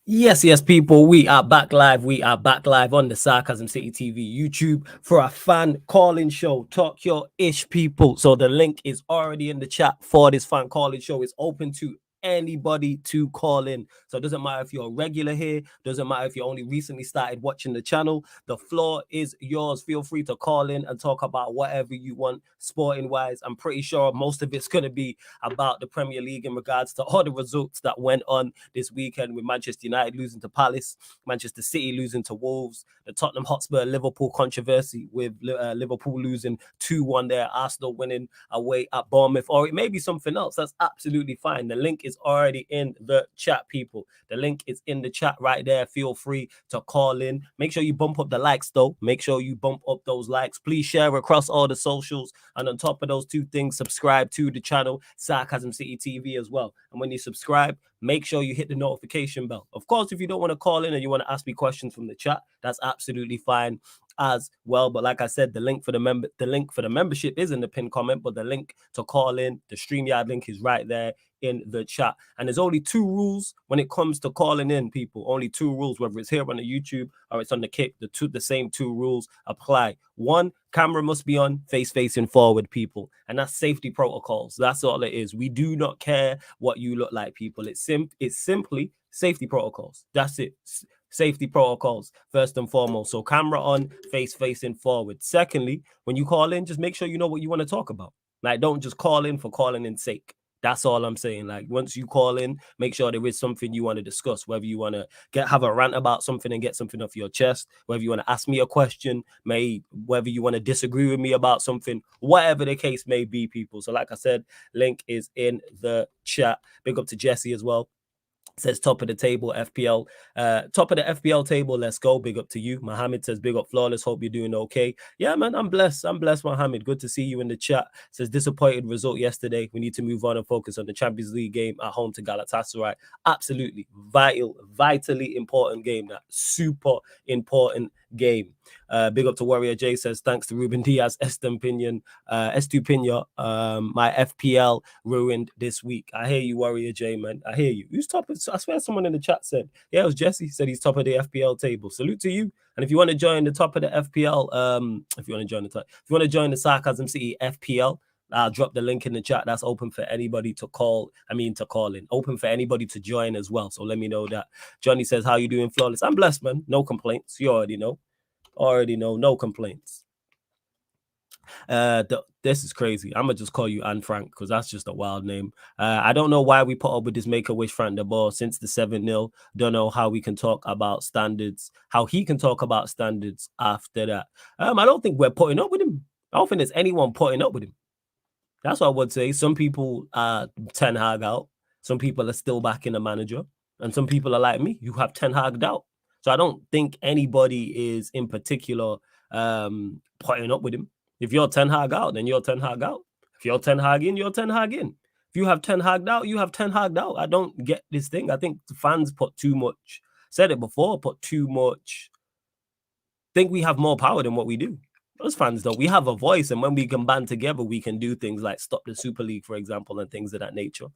Yes, people. We are back live. We are back live on the Sarcasm City TV YouTube for a fan calling show. Talk your ish, people. So the link is already in the chat for this fan calling show. It's open to anybody to call in. So it doesn't matter if you're a regular here, doesn't matter if you only recently started watching the channel. The floor is yours. Feel free to call in and talk about whatever you want, sporting wise. I'm pretty sure most of it's going to be about the Premier League in regards to all the results that went on this weekend with Manchester United losing to Palace, Manchester City losing to Wolves, the Tottenham Hotspur Liverpool controversy with Liverpool losing 2-1 there, Arsenal winning away at Bournemouth, or it may be something else. That's absolutely fine. The link is already in the chat, people. The link is in the chat right there. Feel free to call in. Make sure you bump up the likes, though. Make sure you bump up those likes. Please share across all the socials. And on top of those two things, subscribe to the channel, Sarcasm City TV as well. And when you subscribe, make sure you hit the notification bell. Of course, if you don't want to call in and you want to ask me questions from the chat, that's absolutely fine as well. But like I said, the link for the membership is in the pinned comment, but the link to call in, the StreamYard link is right there in the chat. And there's only two rules when it comes to calling in, people. Only two rules, whether it's here on the YouTube or it's on the Kick. The same two rules apply. One, camera must be on, face facing forward, people, and that's safety protocols. That's all it is. We do not care what you look like, people. It's simply safety protocols. That's it. Safety protocols first and foremost. So camera on, face facing forward. Secondly, when you call in, just make sure you know what you want to talk about. Like, don't just call in for calling in sake. That's all I'm saying. Like, once you call in, make sure there is something you want to discuss, whether you want to have a rant about something and get something off your chest, whether you want to ask me a question, whether you want to disagree with me about something, whatever the case may be, people. So like I said, link is in the chat. Big up to Jesse as well. Says top of the table, FPL. Top of the FPL table, let's go. Big up to you. Mohammed says, big up, flawless. Hope you're doing okay. Yeah, man, I'm blessed. I'm blessed, Mohammed. Good to see you in the chat. Says, disappointed result yesterday. We need to move on and focus on the Champions League game at home to Galatasaray. Absolutely. Vitally important game. That super important game. Big up to Warrior J says, thanks to Ruben Diaz, Estupinian, my FPL ruined this week. I hear you, Warrior J, man. I hear you. Who's top of, I swear someone in the chat said, yeah, it was Jesse, said he's top of the FPL table. Salute to you. And if you want to join the top of the FPL, if you want to join the Sarcasm City FPL, I'll drop the link in the chat. That's open for anybody to call in. Open for anybody to join as well. So let me know that. Johnny says, how you doing, flawless? I'm blessed, man. No complaints. You already know. No complaints. This is crazy. I'm gonna just call you Anne Frank because that's just a wild name. I don't know why we put up with this Make-A-Wish Frank the ball since the 7-0. Don't know how we can talk about standards, how he can talk about standards after that. I don't think we're putting up with him. I don't think there's anyone putting up with him. That's what I would say. Some people are Ten Hag out. Some people are still backing the manager. And some people are like me. You have Ten Hag out. So I don't think anybody is in particular putting up with him. If you're Ten Hag out, then you're Ten Hag out. If you're Ten Hag in, you're Ten Hag in. If you have Ten Hag out, you have Ten Hag out. I don't get this thing. I think the fans put too much. Said it before, put too much. Think we have more power than what we do. Those fans, though, we have a voice, and when we can band together, we can do things like stop the Super League, for example, and things of that nature.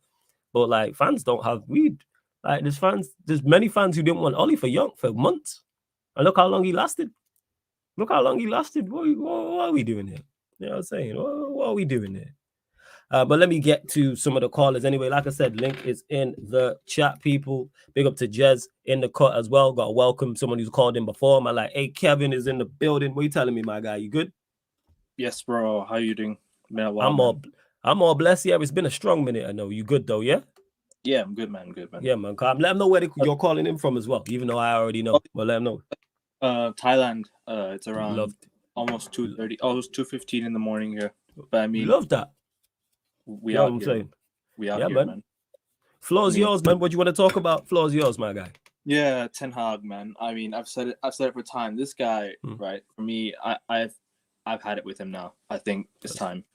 But like fans don't have weed. Like there's many fans who didn't want Ollie for months, and look how long he lasted. Look how long he lasted. What are we doing here? You know what I'm saying? What are we doing here? But let me get to some of the callers anyway. Like I said, link is in the chat, people. Big up to Jez in the cut as well. Got to welcome someone who's called in before. Man, like, hey, Kevin is in the building. What are you telling me, my guy? You good? Yes, bro. How you doing? I'm all blessed. Yeah, it's been a strong minute. I know. You good though? Yeah. Yeah, I'm good, man. Good, man. Yeah, man. Let them know where you're calling in from as well. Even though I already know, but let them know. Thailand. It's around almost 2:30, almost 2:15 in the morning here. But I mean, love that. We out here. Saying. We out here, man. Floor's yours, man. What do you want to talk about? Floor's yours, my guy. Yeah, Ten Hag, man. I mean, I've said it for time. This guy, right? For me, I've had it with him now. I think it's time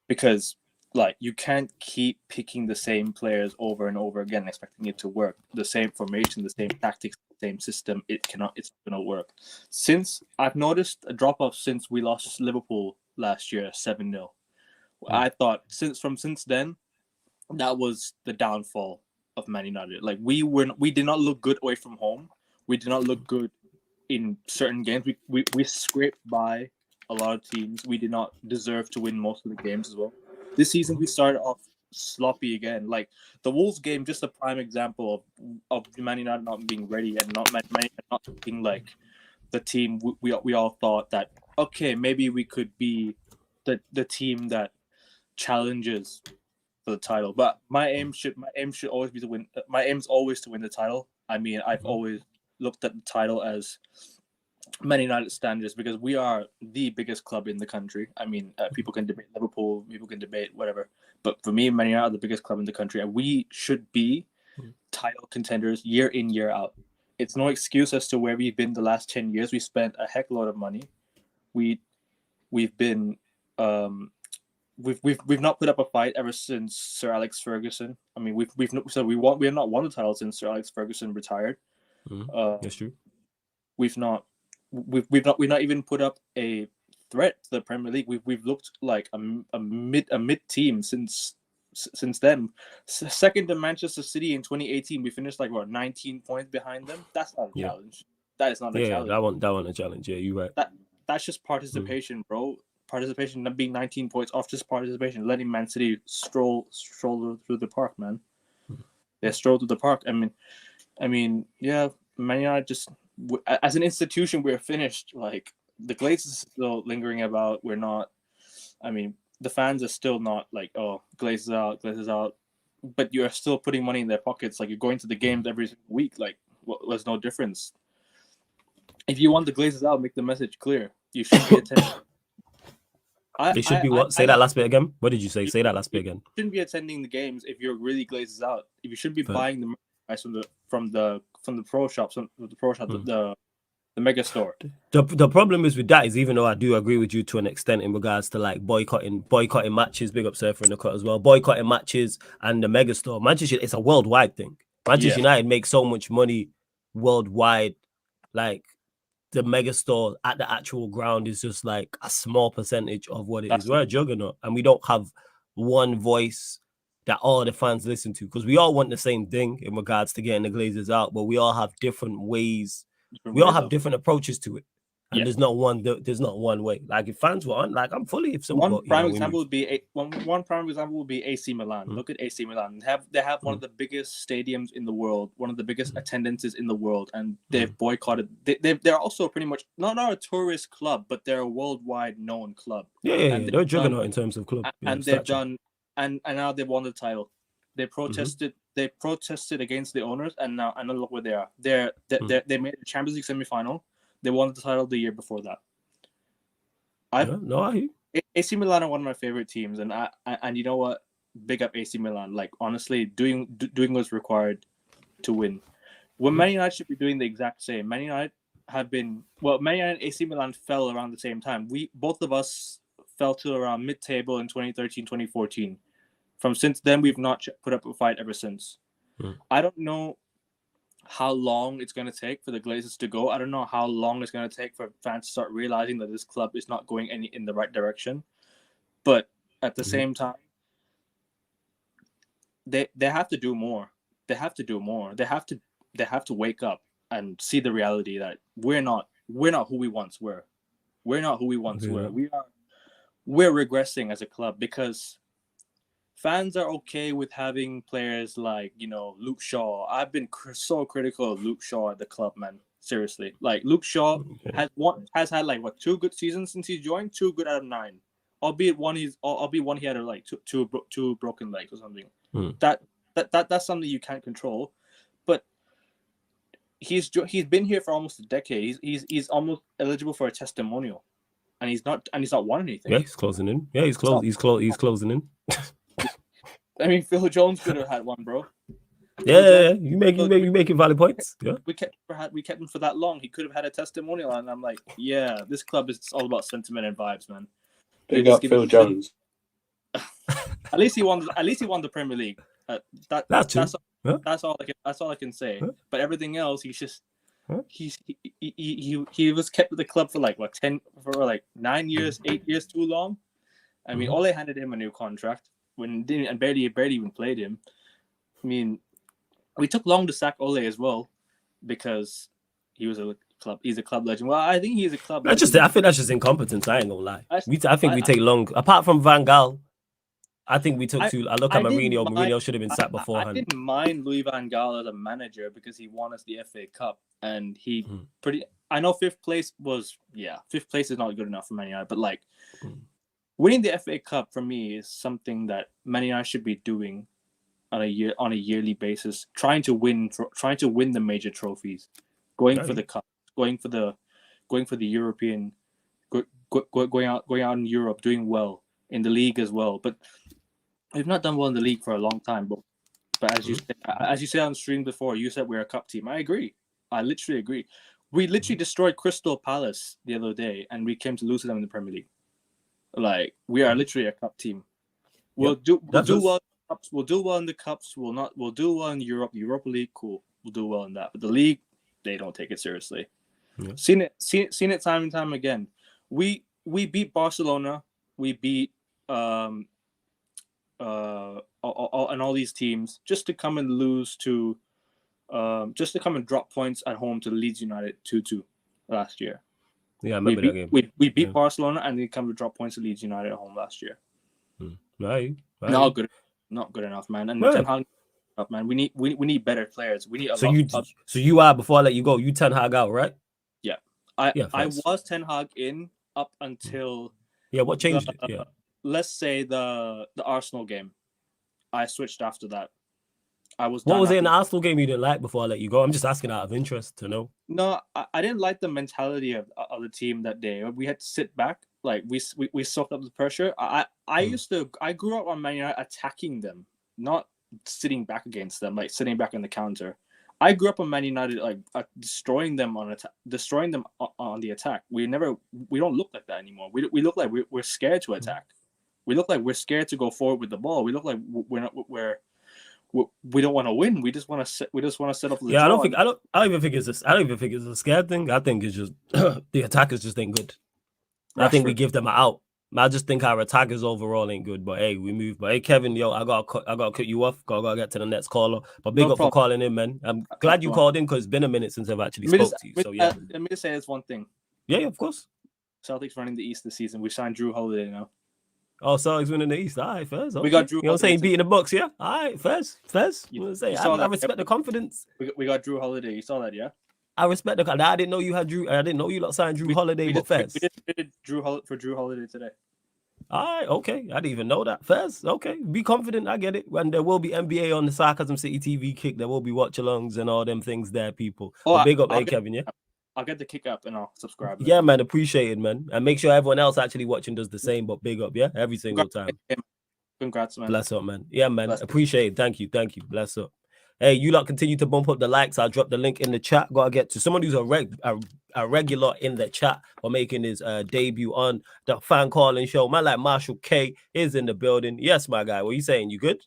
because like you can't keep picking the same players over and over again, expecting it to work. The same formation, the same tactics, the same system. It's not gonna work. Since I've noticed a drop off since we lost Liverpool last year, 7-0. I thought since then, that was the downfall of Man United. Like we did not look good away from home. We did not look good in certain games. We scraped by a lot of teams. We did not deserve to win most of the games as well. This season we started off sloppy again. Like the Wolves game, just a prime example of Man United not being ready and not being like the team we all thought that okay, maybe we could be the team that challenges for the title. But my aim should always be to win. My aim's always to win the title. I mean, I've always looked at the title as Man United standards because we are the biggest club in the country. I mean, people can debate Liverpool, people can debate whatever, but for me, Man United are the biggest club in the country, and we should be title contenders year in, year out. It's no excuse as to where we've been the last 10 years. We spent a heck load of money. We've been we've not put up a fight ever since Sir Alex Ferguson. I mean, we have not won the title since Sir Alex Ferguson retired. That's true. We've not even put up a threat to the Premier League. We've looked like a mid team since then. Second to Manchester City in 2018, we finished like 19 points behind them. That's not a challenge. That is not a challenge. Yeah, that one a challenge. Yeah, you're right. That's just participation, bro. Participation, not being 19 points off, just participation. Letting Man City stroll through the park, man. They stroll through the park. I mean, yeah, Man United just as an institution, we're finished. Like the Glazers are still lingering about. We're not. I mean, the fans are still not like, oh, Glazers out. But you are still putting money in their pockets. Like you're going to the games every week. Like there's no difference. If you want the Glazers out, make the message clear. You should be attending. They should be what? Say that last bit again. What did you say? Say that last bit again. You shouldn't be attending the games if you're really Glazers out. If you should be buying the merchandise from the pro shops, the mega store. The problem is with that is, even though I do agree with you to an extent in regards to like boycotting matches, big up Surfer in the cut as well, boycotting matches and the mega store. Manchester, it's a worldwide thing. Manchester United makes so much money worldwide, like the mega store at the actual ground is just like a small percentage of what it is. We're a juggernaut, and we don't have one voice that all the fans listen to, because we all want the same thing in regards to getting the Glazers out, but we all have different ways. We all have different approaches to it, and there's not one way. Like if fans were on, like I'm fully. If someone one prime example would be AC Milan. Look at AC Milan. They have one of the biggest stadiums in the world, one of the biggest attendances in the world, and they've boycotted. They're also pretty much not a tourist club, but they're a worldwide known club. Yeah, they're a juggernaut in terms of club. And they've done, and now they've won the title. They protested. They protested against the owners, and now look where they are. They made the Champions League semi-final. They won the title the year before that. AC Milan are one of my favorite teams, and you know what? Big up AC Milan. Like honestly, doing what's required to win. When Man United should be doing the exact same. Man United Man United and AC Milan fell around the same time. Both of us fell to around mid-table in 2013, 2014. From since then, we've not put up a fight ever since. I don't know how long it's going to take for the Glazers to go. I don't know how long it's going to take for fans to start realizing that this club is not going in the right direction. But at the same time, they have to do more. They have to do more. They have to wake up and see the reality that we're not who we once were. We're not who we once were. We're regressing as a club because fans are okay with having players like, Luke Shaw. I've been so critical of Luke Shaw at the club, man. Seriously. Like, Luke Shaw has had, like, 2 good seasons since he's joined? 2 good out of 9. Albeit one he had, like, two broken legs or something. That's something you can't control. But he's been here for almost a decade. He's almost eligible for a testimonial. And he's not won anything. Yeah, he's closing in. Yeah, he's closing in. I mean, Phil Jones could have had one, bro. Yeah. You making valid points. Yeah. We kept him for that long. He could have had a testimonial, and I'm like, yeah, this club is all about sentiment and vibes, man. Big up Phil Jones. At least he won the Premier League. That's all I can say. Huh? But everything else, he's just he was kept with the club for 9 years, 8 years too long. I mean, Ole handed him a new contract and barely even played him. I mean, We took long to sack Ole as well because he's a club legend. Well, I think he's a club legend. I think that's just incompetence. I ain't gonna lie. I think we take long. Apart from Van Gaal, I think we took too. I look at Mourinho. Mourinho should have been sacked beforehand. I didn't mind Louis Van Gaal as a manager because he won us the FA Cup, and he I know fifth place is not good enough for Man United, but like winning the FA Cup for me is something that Man United should be doing on a yearly basis, trying to win the major trophies, going for the cup, going for the European, going out in Europe, doing well in the league as well. But we've not done well in the league for a long time. But as you said on stream before, you said we're a cup team. I agree. I literally agree. We literally destroyed Crystal Palace the other day, and we came to lose to them in the Premier League. Like, we are literally a cup team. We'll do well. We'll do well in the cups. We'll do well in Europe. The Europa League, cool. We'll do well in that. But the league, they don't take it seriously. Yeah. Seen it time and time again. We beat Barcelona. We beat and all these teams just to come and lose to just to come and drop points at home to Leeds United 2-2 last year. Yeah, I remember that game. We beat Barcelona and they come to drop points to Leeds United at home last year. Right. Not good enough, man. And Ten Hag up, man. We need better players. We need a lot. So you are, before I let you go, you Ten Hag out, right? Yeah. I was Ten Hag in up until what changed it? Yeah. Let's say the Arsenal game. I switched after that. What was it in the Arsenal game you didn't like before I let you go? I'm just asking out of interest to know. No, I didn't like the mentality of the team that day. We had to sit back. Like we soaked up the pressure. I grew up on Man United attacking them, not sitting back against them, like sitting back on the counter. I grew up on Man United, like destroying them on the attack. We don't look like that anymore. We look like we're scared to attack. We look like we're scared to go forward with the ball. We look like we don't want to win. We just want to set up the draw. I don't even think it's a scared thing. I think it's just the attackers just ain't good. Rashford. I think we give them an out. I just think our attackers overall ain't good. But hey, we move. But hey, Kevin, I gotta cut you off. Gotta get to the next caller. But big up for calling in, man. I'm glad you called in because it's been a minute since I've actually spoke to you. So yeah. Let me just say this one thing. Yeah, of course. Celtics running the East this season. We signed Drew Holiday now. Oh, Celtics winning the East. All right, Fez. Okay. We got Drew. You know what I'm saying? Beating the Bucks, yeah. All right, Fez. You know what I'm saying? I respect the confidence. We got Drew Holiday. You saw that, yeah? I respect the. I didn't know you had Drew. I didn't know you lot signed Drew Holiday, but Fez. We did Drew Holiday today. All right, okay. I didn't even know that. Fez, okay. Be confident. I get it. When there will be NBA on the Sarcasm City TV kick, there will be watch-alongs and all them things there, people. Big up, Kevin, yeah? I'll get the kick up and I'll subscribe. Yeah, man. Appreciate it, man. And make sure everyone else actually watching does the same, but big up, yeah? Every single time. Congrats, man. Bless up, man. Yeah, man. Appreciate it. Thank you. Bless up. Hey, you lot continue to bump up the likes. I'll drop the link in the chat. Gotta get to someone who's a regular in the chat or making his debut on the fan calling show. Man like Marshall K is in the building. Yes, my guy. What are you saying? You good?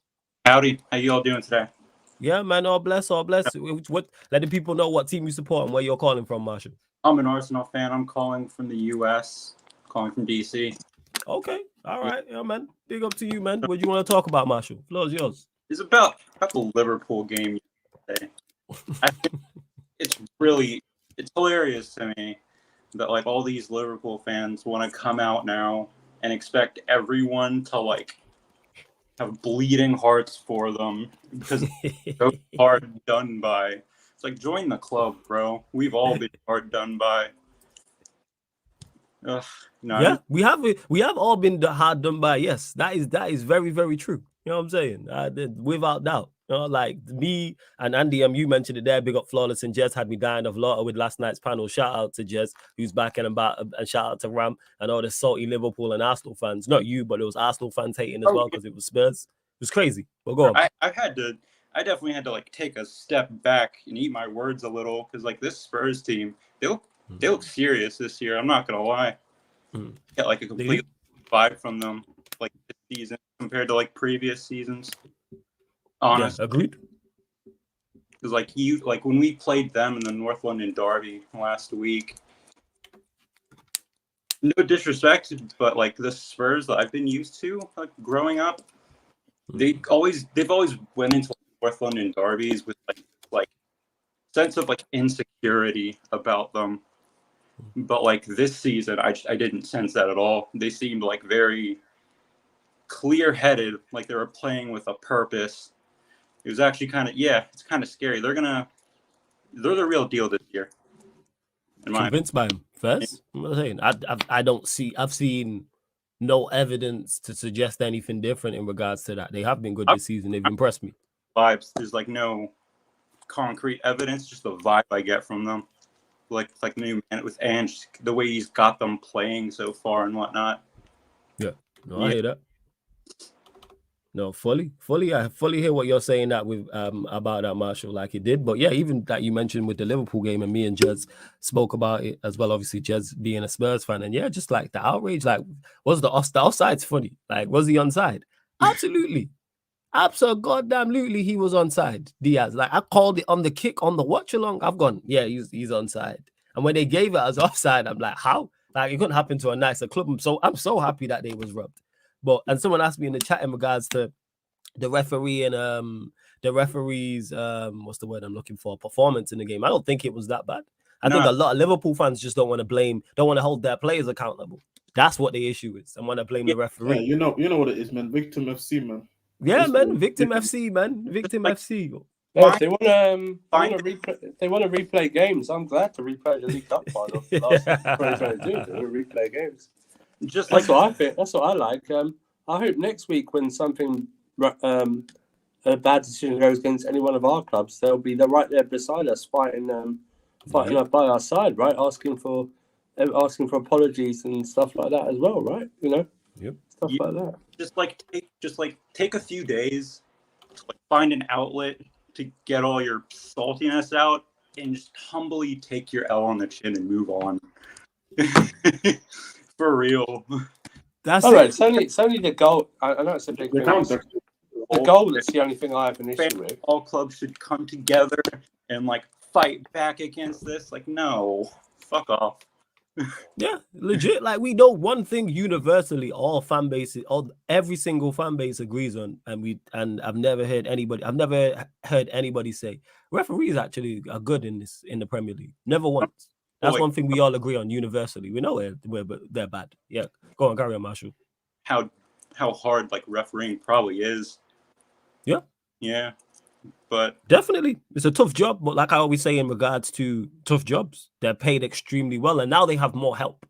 Howdy. How you all doing today? Yeah, man. All bless. Let the people know what team you support and where you're calling from, Marshall. I'm an Arsenal fan. I'm calling from the U.S., calling from D.C. Okay. All right. Yeah, man. Big up to you, man. What do you want to talk about, Marshall? Floor's yours. It's about the Liverpool game yesterday. I think it's hilarious to me that like all these Liverpool fans want to come out now and expect everyone to like have bleeding hearts for them because they're so hard done by. It's like, join the club, bro. We've all been hard done by. No. Yeah, we have all been hard done by. Yes, that is very, very true. You know what I'm saying? Without doubt. You know, like me and Andy, you mentioned it there. Big up Flawless and Jez had me dying of laughter with last night's panel. Shout out to Jez, who's back and about, and shout out to Ram and all the salty Liverpool and Arsenal fans. Not you, but it was Arsenal fans hating as well because it was Spurs. It was crazy. But go on. I definitely had to like take a step back and eat my words a little because like this Spurs team, they look serious this year. I'm not gonna lie. Get like a complete vibe from them like this season compared to like previous seasons. Honestly, yeah, agreed. Because like when we played them in the North London Derby last week, no disrespect, but like the Spurs that I've been used to like growing up, they've always went into North London derbies with like sense of like insecurity about them. But like this season, I didn't sense that at all. They seemed like very clear-headed, like they were playing with a purpose. It was actually it's kind of scary. They're the real deal this year. Convinced by him first. I'm saying I've seen no evidence to suggest anything different in regards to that. They have been good this season. They've impressed me. Vibes. There's like no concrete evidence, just the vibe I get from them. Like the new man with Ange, the way he's got them playing so far and whatnot. Yeah, no, I hear that. No, fully, I fully hear what you're saying that with about that, Marshall, like it did. But yeah, even that you mentioned with the Liverpool game, and me and Jez spoke about it as well. Obviously, Jez being a Spurs fan, and yeah, just like the outrage, like was the offside's funny? Like was he onside? Absolutely. Absolutely, he was onside. Diaz, like I called it on the kick on the watch along. I've gone, yeah, he's onside. And when they gave it as offside, I'm like, how? Like it couldn't happen to a nicer club. I'm so happy that they was rubbed. But and someone asked me in the chat in regards to the referee and the referee's what's the word I'm looking for, performance in the game. I don't think it was that bad. I think a lot of Liverpool fans just don't want to hold their players accountable. That's what the issue is. I want to blame the referee. Yeah, you know what it is, man. Victim FC, man. Yeah, man. Victim FC, man. Victim FC. No, if they want to replay games, I'm glad to replay the League Cup final last 2022. They want to replay games. Just that's what I think. That's what I like. I hope next week when something a bad decision goes against any one of our clubs, they're right there beside us, fighting by our side, right? Asking for apologies and stuff like that as well, right? You know, stuff like that. Just take a few days to find an outlet to get all your saltiness out and just humbly take your L on the chin and move on. For real. That's all right. It's only the goal. I know it's a big thing. The goal is the only thing I have an issue with. All clubs should come together and fight back against this. No, fuck off. Yeah, legit. We know one thing universally, all fan bases, every single fan base agrees on, and I've never heard anybody say referees actually are good in the Premier League. Never once. That's one thing we all agree on universally. We know they're bad. Yeah, go on, carry on, Marshall. How hard refereeing probably is. Yeah. Yeah. But definitely, it's a tough job. But like I always say, in regards to tough jobs, they're paid extremely well, and now they have more help.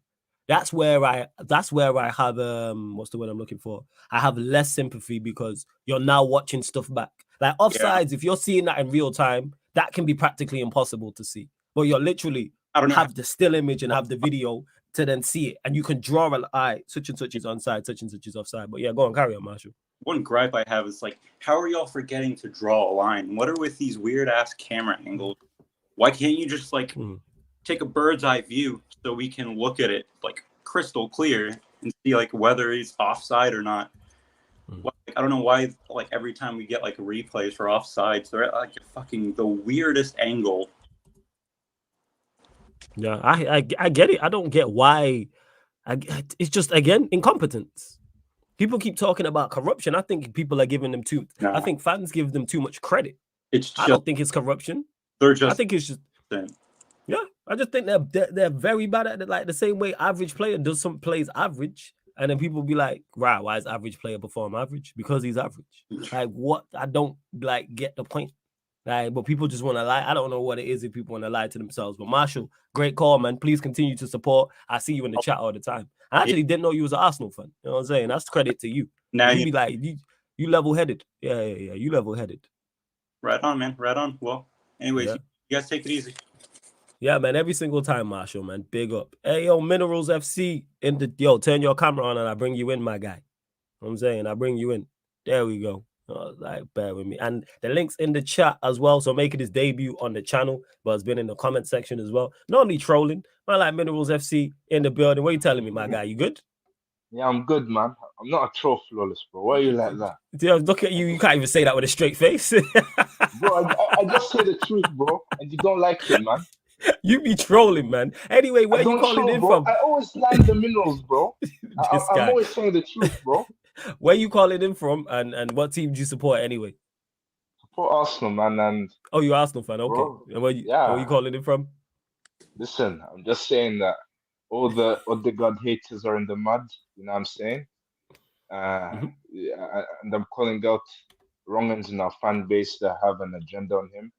That's where I have what's the word I'm looking for? I have less sympathy because you're now watching stuff back. Offsides, if you're seeing that in real time, that can be practically impossible to see. But you're literally have the still image and have the video to then see it, and you can draw an eye. Such and such is onside, such and such is offside. But yeah, go on, carry on, Marshall. One gripe I have is how are y'all forgetting to draw a line? What are with these weird ass camera angles? Why can't you just take a bird's eye view so we can look at it crystal clear and see whether it's offside or not? I don't know why every time we get replays for offsides, they're at fucking the weirdest angle. Yeah, I get it. I don't get why. It's just again incompetence. People keep talking about corruption. I think people are giving them I think fans give them too much credit. I don't think it's corruption. I think it's just. Yeah, I just think they're very bad at it. The same way average player does some plays average, and then people be like, "Wow, why is average player perform average? Because he's average." What? I don't get the point. But people just want to lie. I don't know what it is if people want to lie to themselves. But Marshall, great call, man. Please continue to support. I see you in the chat all the time. I actually didn't know you was an Arsenal fan. You know what I'm saying? That's credit to you. Now you be you level-headed. Yeah. You level-headed. Right on, man. Right on. Well, anyways, you guys take it easy. Yeah, man. Every single time, Marshall, man. Big up. Hey, yo, Minerals FC turn your camera on and I bring you in, my guy. You know what I'm saying? I bring you in. There we go. Bear with me. And the link's in the chat as well. So making his debut on the channel, but it's been in the comment section as well. Not only trolling, man, like Minerals FC in the building. What are you telling me, my guy? You good? Yeah, I'm good, man. I'm not a troll flawless, bro. Why are you like that? Yeah, look at you. You can't even say that with a straight face. Bro, I just say the truth, bro. And you don't like it, man. You be trolling, man. Anyway, where you calling in from? I always land the Minerals, bro. I'm always saying the truth, bro. Where you calling in from, and what team do you support anyway? support Arsenal, man, and Oh, you Arsenal fan, okay. bro, And where you yeah. calling it from? Listen, I'm just saying that all the Odegaard haters are in the mud. You know what I'm saying? Yeah, and I'm calling out wrongins in our fan base that have an agenda on him.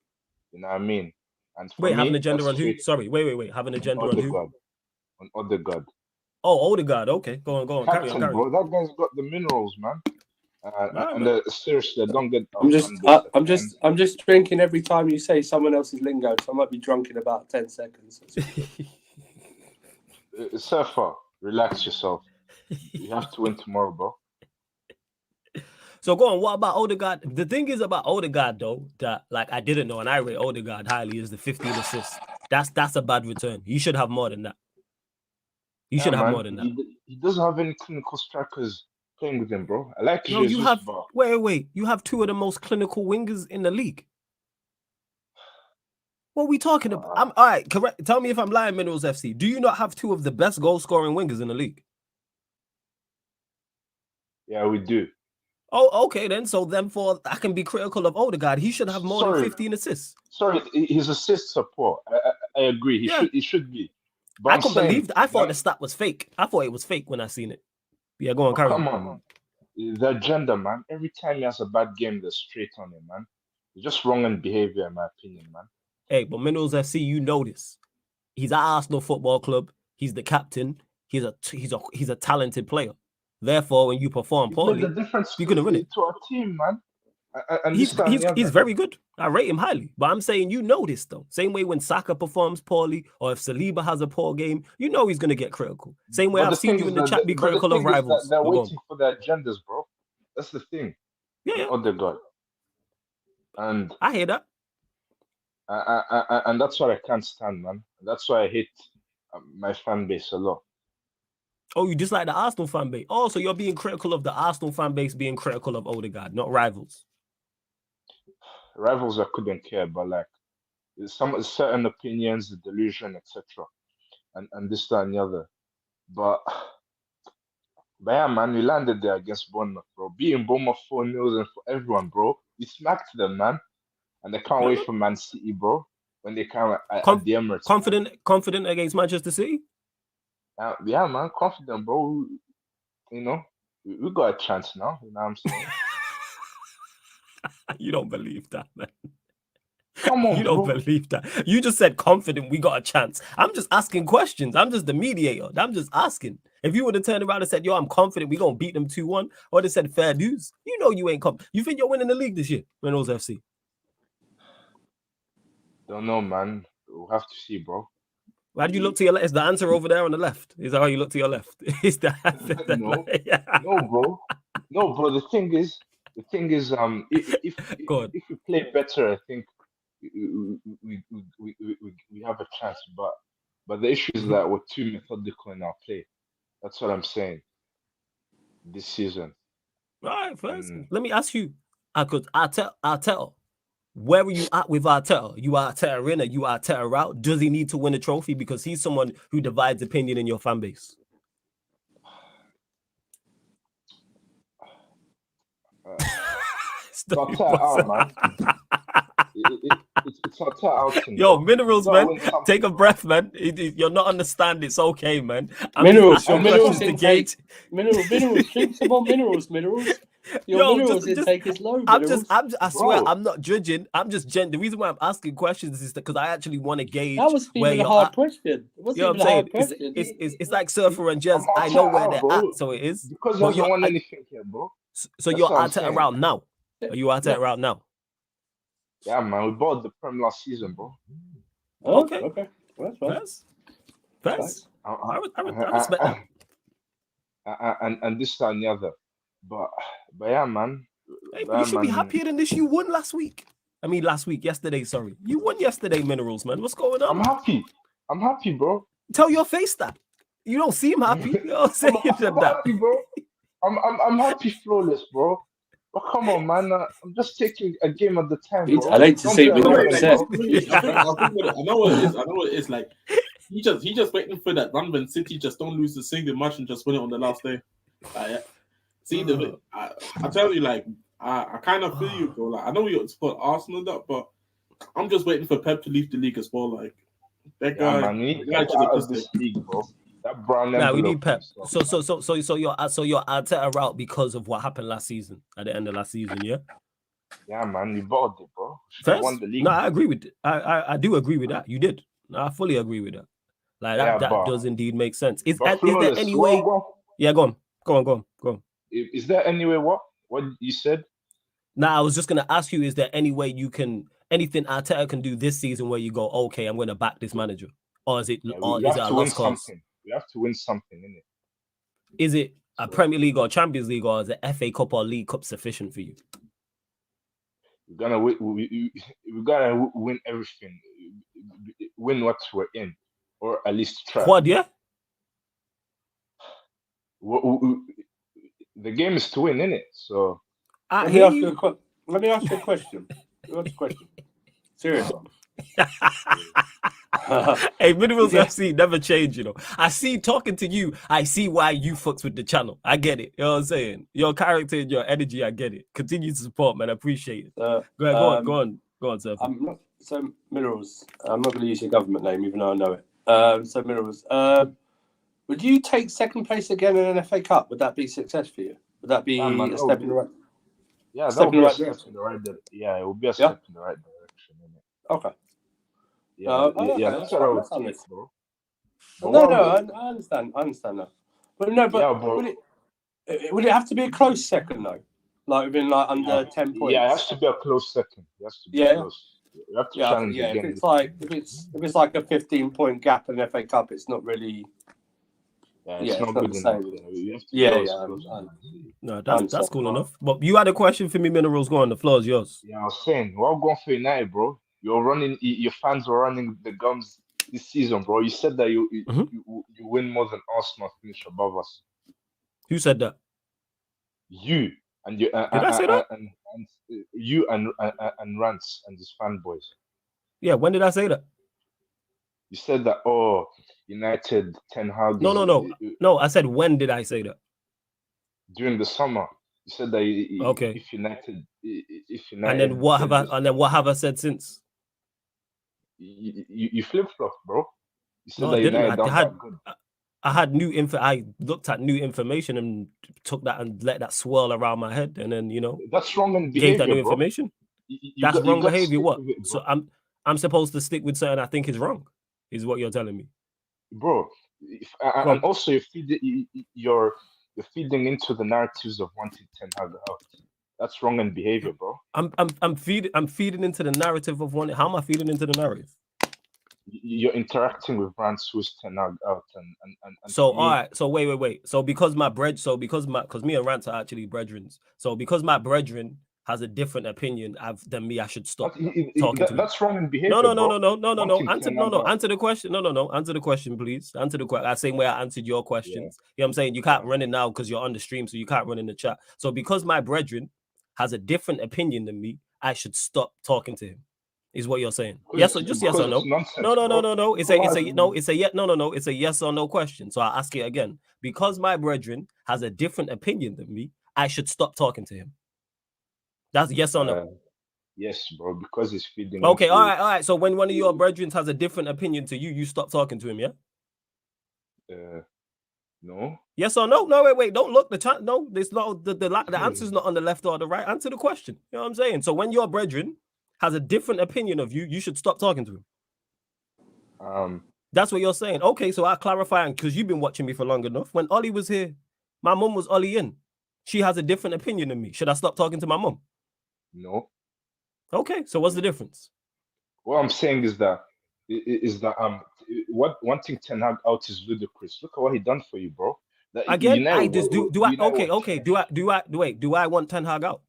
You know what I mean? And for Wait, have an me, agenda that's on who? straight Sorry, wait. Have an on agenda on who? Odegaard. On Odegaard. Oh, Odegaard. Okay, go on. Carry Captain, on. bro. That guy's got the minerals, man. Right, And man. seriously, I don't get our I'm fan base I'm just drinking every time you say someone else's lingo, so I might be drunk in about 10 seconds. Surfer, relax yourself. You have to win tomorrow, bro. So go on. What about Odegaard? The thing is about Odegaard, though, that like I didn't know, and I rate Odegaard highly, is the 15 assists. That's a bad return. You should have more than that. You should have more than that. He doesn't have any clinical strikers playing with him, bro. I like No, you have but wait. You have two of the most clinical wingers in the league. What are we talking about? I'm all right. Correct. Tell me if I'm lying, Minerals FC. Do you not have two of the best goal scoring wingers in the league? yeah, we do. Oh, okay then. So then, for I can be critical of Odegaard. He should have more than 15 assists. Sorry, his assist support. I agree. He should be. But I couldn't believe that. I thought the stat was fake. I thought it was fake when I seen it. Yeah, go on, carry on. Come on. The agenda, man. Every time he has a bad game, they're straight on him, man. It's just wrong in behavior, in my opinion, man. Hey, but Minerals FC, you know this. He's at Arsenal Football Club. He's the captain. He's a talented player. Therefore, when you perform poorly, the difference you're gonna win it. to our team, man. He's very good. I rate him highly. But I'm saying you know this though. Same way when Saka performs poorly, or if Saliba has a poor game, you know he's gonna get critical. Same way I've seen you in the chat be critical of rivals. They're waiting for their agendas, bro. That's the thing. Yeah. Odegaard. And I hear that. And that's what I can't stand, man. That's why I hate my fan base a lot. Oh, you dislike the Arsenal fan base. Oh, so you're being critical of the Arsenal fan base being critical of Odegaard, not rivals. Rivals I couldn't care, but like some certain opinions, the delusion, etc. And this, that, and the other. But yeah, man, we landed there against Bournemouth, bro. Beating Bournemouth 4-0 and for everyone, bro. We smacked them, man. And they can't wait for Man City, bro. When they come at the Emirates. Confident against Manchester City? Yeah, man, confident, bro. You know, we got a chance now. You know what I'm saying? You don't believe that, man. Come on, you don't believe that. You just said confident we got a chance. I'm just asking questions. I'm just the mediator. I'm just asking. If you would have turned around and said, yo, I'm confident we're going to beat them 2-1, or they said fair dues, you know you ain't confident. You think you're winning the league this year, Reynolds FC? Don't know, man. We'll have to see, bro. Why do you look to your left? Is the answer over there on the left? Is that how you look to your left? Is that no, bro. No, bro. The thing is, if we play better, I think we have a chance. But the issue is that we're too methodical in our play. That's what I'm saying. This season. Right. First, let me ask you. Arteta. Where are you at with Arteta? You Arteta in or you Arteta out? Does he need to win a trophy? Because he's someone who divides opinion in your fan base. Arteta out, man. It's Arteta out. Yo, Minerals, man. Take a breath, man. You're not understanding. It's okay, man. Minerals, drink some more minerals. Your minerals intake is low. I swear, I'm not judging. I'm just the reason why I'm asking questions is because I actually want to gauge. That was even a hard question. It wasn't even a hard question. It's like Surfer and Jez. I know where they're at, so it is. Because I don't want anything here, bro. So you're Arteta around now. Are you Arteta around now? Yeah, man. We bought the Prem last season, bro. Okay. First. I respect that. And this and the other. But yeah, man. Hey, you should be happier than this. You won last week. Yesterday, sorry. You won yesterday, Minerals, man. What's going on? I'm happy, bro. Tell your face that. You don't seem happy. You don't say you did that. Happy, bro. I'm happy flawless, bro. But come on, man. I'm just taking a game at the time, bro. I like to say when you're upset. I know what it is. Like he just waiting for that run when City just don't lose a single match and just win it on the last day. See, I tell you, like I kind of feel you, bro. Like I know you support Arsenal, but I'm just waiting for Pep to leave the league as well. Like that guy, man, we need that guy Pep should have out of pissed this it. league, bro. That brown Nah, we envelope. need Pep. and stuff, So you're Arteta route because of what happened last season, at the end of last season, yeah? yeah, man, we bought it, bro. Should have won the league. No, I agree with I do agree with that. You did. No, I fully agree with that. Like that does indeed make sense. Is there any way? Yeah, go on. Is there any way? What you said? Now, I was just gonna ask you: is there any way anything Arteta can do this season where you go, okay, I'm gonna back this manager, or is it? Yeah, or we is have it a to win lost cause? something. We have to win something, innit? Is it a Premier League or Champions League, or is it FA Cup or League Cup sufficient for you? We're gonna win everything. Win what we're in, or at least try. Quad, yeah. The game is to win, innit? So let me ask you a question. Serious one. Hey, Minerals FC never change, you know. I see talking to you, I see why you fucks with the channel. I get it. You know what I'm saying? Your character and your energy, I get it. Continue to support, man. I appreciate it. Go on, sir. So Minerals, I'm not going to use your government name, even though I know it. So Minerals, would you take second place again in an FA Cup? Would that be success for you? Would that be a step in the right? Yeah, that would be a step in the right direction. Yeah, it would be a step in the right direction, innit? Okay. Yeah, that's what I would say, bro. I understand that. But no, bro. Would it have to be a close second though? Like within under 10 points? Yeah, it has to be a close second. It has to be close. You have to challenge again. If it's like a 15-point gap in the FA Cup, it's not really. It's not good enough. No, that's cool enough. But you had a question for me, Minerals. Go on, the floor is yours. Yeah, I was saying, we're going for United, bro. Your fans were running the gums this season, bro. You said that you win more than Arsenal, finish above us. Who said that? You and you. Did I say that? And you and Rance and his fanboys. Yeah, when did I say that? You said that. Oh, United, Ten Hag. No. I said when did I say that? During the summer. You said that. If United. And then what have I said since? You flip flop, bro. You said no, that I didn't. United I had new info. I looked at new information and took that and let that swirl around my head, and then that's wrong and behavior. Gave that new bro. information. That's wrong behavior. What? So I'm supposed to stick with something I think is wrong. Is what you're telling me, bro? And also you're feeding into the narratives of wanting Ten Hag out. That's wrong and behavior, bro. I'm feeding into the narrative of one. How am I feeding into the narrative? You're interacting with brands who's Ten Hag out and so all right. So wait. So because me and Rance are actually brethren. So because my brethren has a different opinion than me, I should stop talking to him. That's wrong in behavior. No. Answer the question. No. Answer the question, please. Answer the question. Same way I answered your questions. Yeah. You know what I'm saying? You can't run it now because you're on the stream, so you can't run in the chat. So because my brethren has a different opinion than me, I should stop talking to him. Is what you're saying? Yes or just yes or no? No. It's a yes or no question. So I'll ask it again. Because my brethren has a different opinion than me, I should stop talking to him. That's yes or no? Yes, bro, because it's feeding. Okay, all right. So when one of your brethren has a different opinion to you, you stop talking to him, yeah? No. Yes or no? No, wait. Don't look. No, there's not the answer's not on the left or the right. Answer the question. You know what I'm saying? So when your brethren has a different opinion of you, you should stop talking to him. That's what you're saying. Okay, so I'll clarify, because you've been watching me for long enough. When Ollie was here, my mum was Ollie in. She has a different opinion than me. Should I stop talking to my mum? No. Okay, so what's the difference? What I'm saying is that wanting Ten Hag out is ludicrous. Look at what he done for you, bro. Again, do I want Ten Hag out?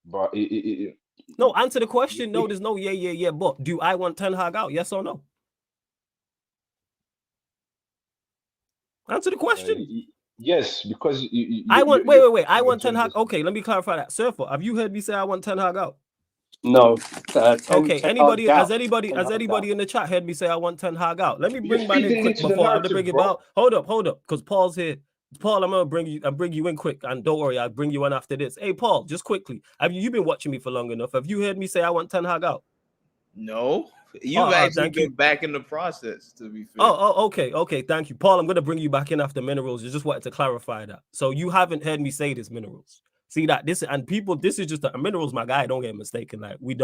But no, answer the question. No, there's no yeah. But do I want Ten Hag out? Yes or no? Answer the question. Yes, because I want. Wait. I want Ten Hag. Okay, let me clarify that. Surfer, have you heard me say I want Ten Hag out? No. Okay. Has anybody in the chat heard me say I want Ten Hag out? Let me bring my name quick before I have to bring it out. Hold up. Because Paul's here. Paul, I'll bring you in quick, and don't worry, I'll bring you in after this. Hey, Paul, just quickly, have you been watching me for long enough? Have you heard me say I want Ten Hag out? No, you've actually been back in the process, to be fair. Okay, thank you, Paul. I'm gonna bring you back in after Minerals. I just wanted to clarify that. So you haven't heard me say this, Minerals. See that this and people, this is just a Minerals, my guy. Don't get mistaken. Like we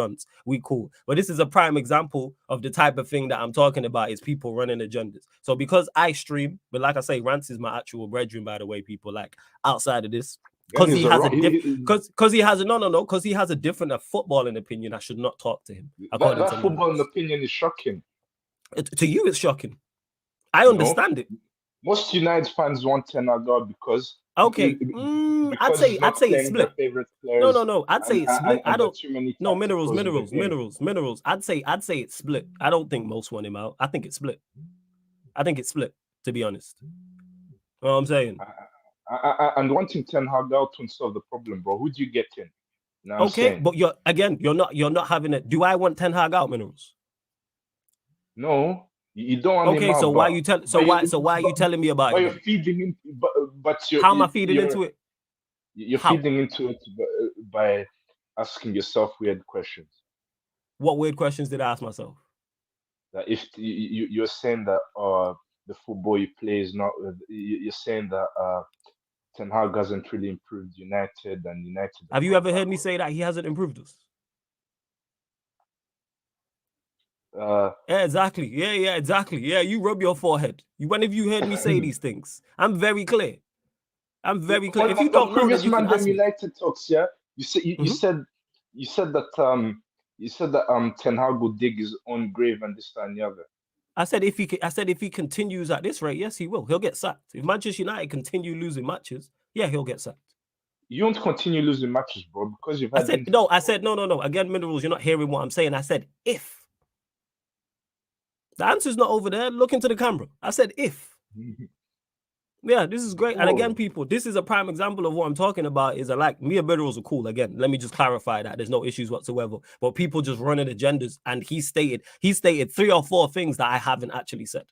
cool. But this is a prime example of the type of thing that I'm talking about. Is people running agendas. So because I stream, but like I say, Rance is my actual brethren, by the way. People like outside of this. Because he has because he has a different footballing opinion. I should not talk to him. That footballing opinion is shocking. To you, it's shocking. I understand it. Most United fans want Ten Hag out because I'd say it's split. No. I'd say it's split. I don't. No, minerals. I'd say it's split. I don't think most want him out. I think it's split. To be honest. You know what I'm saying? And wanting Ten Hag out won't solve the problem, bro. Who do you get in? You know but you're not having it. Do I want Ten Hag out, Minerals? No, you don't want him out. Okay, so why are you telling? Why are you telling me about it? You're feeding into, but how am I feeding into it? You're feeding into it by asking yourself weird questions. What weird questions did I ask myself? That if you're saying that the football you play is not, you're saying that Ten Hag hasn't really improved United and United. Have you ever heard me say that he hasn't improved us? Yeah, exactly. Yeah, exactly. Yeah, you rub your forehead. When have you heard me say these things? I'm very clear. If you don't know, previous man United talks, yeah, you said that Ten Hag will dig his own grave and this and the other. I said if he continues at this rate, yes, he will. He'll get sacked. If Manchester United continue losing matches, yeah, he'll get sacked. You won't continue losing matches, bro, because you've had. I said no. Again, Minerals, you're not hearing what I'm saying. I said if. The answer's not over there. Look into the camera. I said if. Yeah, this is great. And again, people, this is a prime example of what I'm talking about. Is like me and Minerals are cool. Again, let me just clarify that there's no issues whatsoever. But people just running agendas, and he stated 3 or 4 things that I haven't actually said.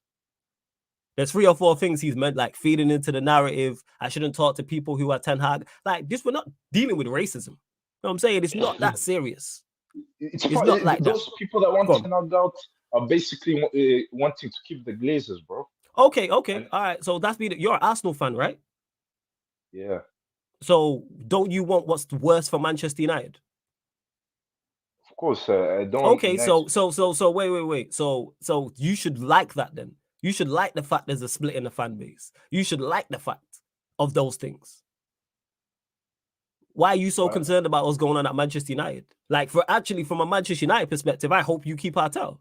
There's 3 or 4 things he's meant, like feeding into the narrative. I shouldn't talk to people who are Ten Hag. Like this, we're not dealing with racism. You know what I'm saying? It's not that serious. It's not like those that. People that want Ten Hag out are basically wanting to keep the Glazers, bro. Okay. All right. So you're an Arsenal fan, right? Yeah. So don't you want what's worse for Manchester United? Of course, I don't. Okay. So wait. So you should like that then. You should like the fact there's a split in the fan base. You should like the fact of those things. Why are you so concerned about what's going on at Manchester United? Like from a Manchester United perspective, I hope you keep Arteta.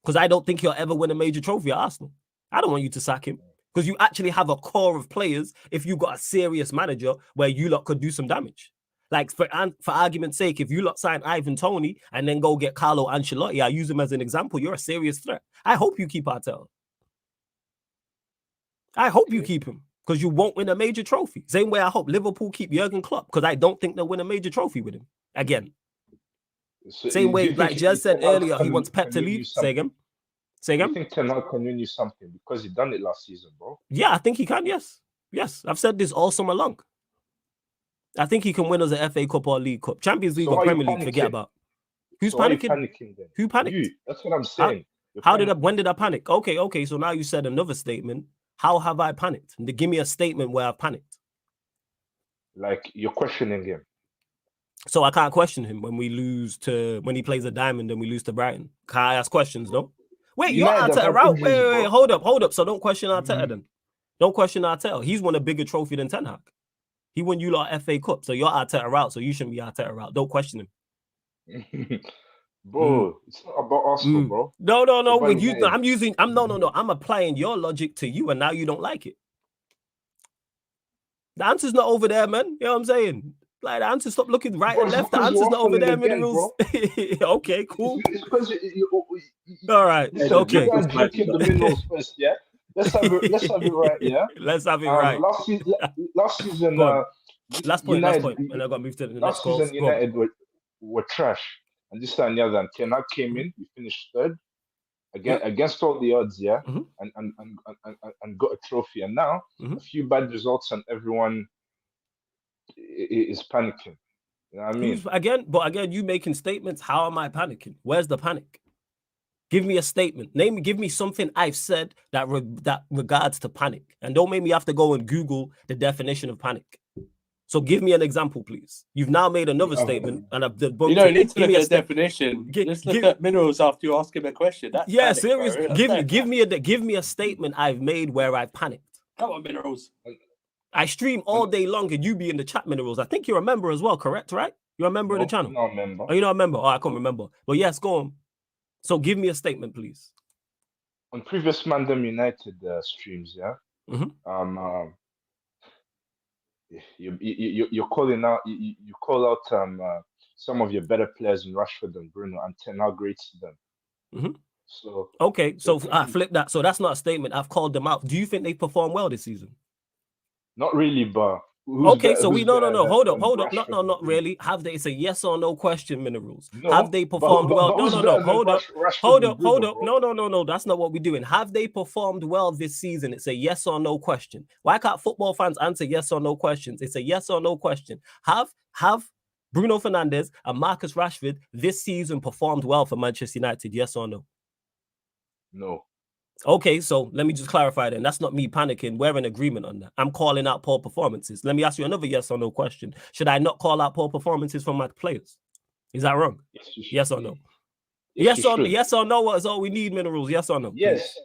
Because I don't think he'll ever win a major trophy at Arsenal. I don't want you to sack him. Because you actually have a core of players if you got a serious manager where you lot could do some damage. Like, for argument's sake, if you lot sign Ivan Toney and then go get Carlo Ancelotti, I use him as an example, you're a serious threat. I hope you keep Arteta. I hope you keep him. Because you won't win a major trophy. Same way I hope Liverpool keep Jurgen Klopp. Because I don't think they'll win a major trophy with him. Again. So same way, like Jez said earlier, he wants Pep to leave. Say again. I think Ten Hag can win you something because he done it last season, bro. Yeah, I think he can. Yes. I've said this all summer long. I think he can win us an FA Cup or League Cup, Champions League or Premier League. Forget about. Who's panicking? Who panicked? You. That's what I'm saying. When did I panic? Okay. So now you said another statement. How have I panicked? Give me a statement where I've panicked. Like you're questioning him. So I can't question him when he plays a diamond and we lose to Brighton. Can I ask questions? No. Wait, you're Arteta out. Wait, hold up. So don't question Arteta then. Don't question Arteta. He's won a bigger trophy than Ten Hag. He won you lot FA Cup, so you're Arteta out. So you shouldn't be Arteta out. Don't question him. Bro, it's not about Arsenal, bro. No. With you, I'm applying your logic to you, and now you don't like it. The answer's not over there, man. You know what I'm saying? Like the answer, stop looking right and left. The answer's not over there, Minerals. Okay, cool. It's because all right. Okay. You guys drinking the Minerals first, yeah? Let's have it right, yeah? Let's have it right. Last season, last point. And I got moved to the next call. Last season, United were trash. And this time, the other, and Ten Hag came in, we finished 3rd. against all the odds, yeah, Mhm. and got a trophy. And now a few bad results and everyone is panicking. You know what I mean? Again, you making statements. How am I panicking? Where's the panic? Give me a statement. Give me something I've said that regards to panic, and don't make me have to go and Google the definition of panic. So give me an example, please. You've now made another statement, and I've debunked. You don't need to look at the definition. Just look at minerals after you ask him a question. That's panic, serious. bro. Give me a statement I've made where I've panicked. Come on, minerals. I stream all day long, and you be in the chat, minerals. I think you're a member as well, correct? Right? You're a member of the channel. I'm not a member. Oh, you're not a member. Oh, I can't remember. But yes, go on. So give me a statement, please. On previous Mandem United streams, yeah. You're calling out. You call out some of your better players in Rashford and Bruno, and Ten Hag rates them. So okay, so I flip that. So that's not a statement. I've called them out. Do you think they perform well this season? Not really, but okay. So we no. Hold up. No, not really. Have they? It's a yes or no question. Minerals. No, have they performed well? No. Hold up. Bruno, No. That's not what we're doing. Have they performed well this season? It's a yes or no question. Why can't football fans answer yes or no questions? It's a yes or no question. Have Bruno Fernandes and Marcus Rashford this season performed well for Manchester United? Yes or no? No. Okay, so let me just clarify then. That's not me panicking. We're in agreement on that. I'm calling out poor performances. Let me ask you another yes or no question. Should I not call out poor performances from my players? Is that wrong? Yes or no? Yes or no is all we need, minerals. Yes or no? Yes. Please.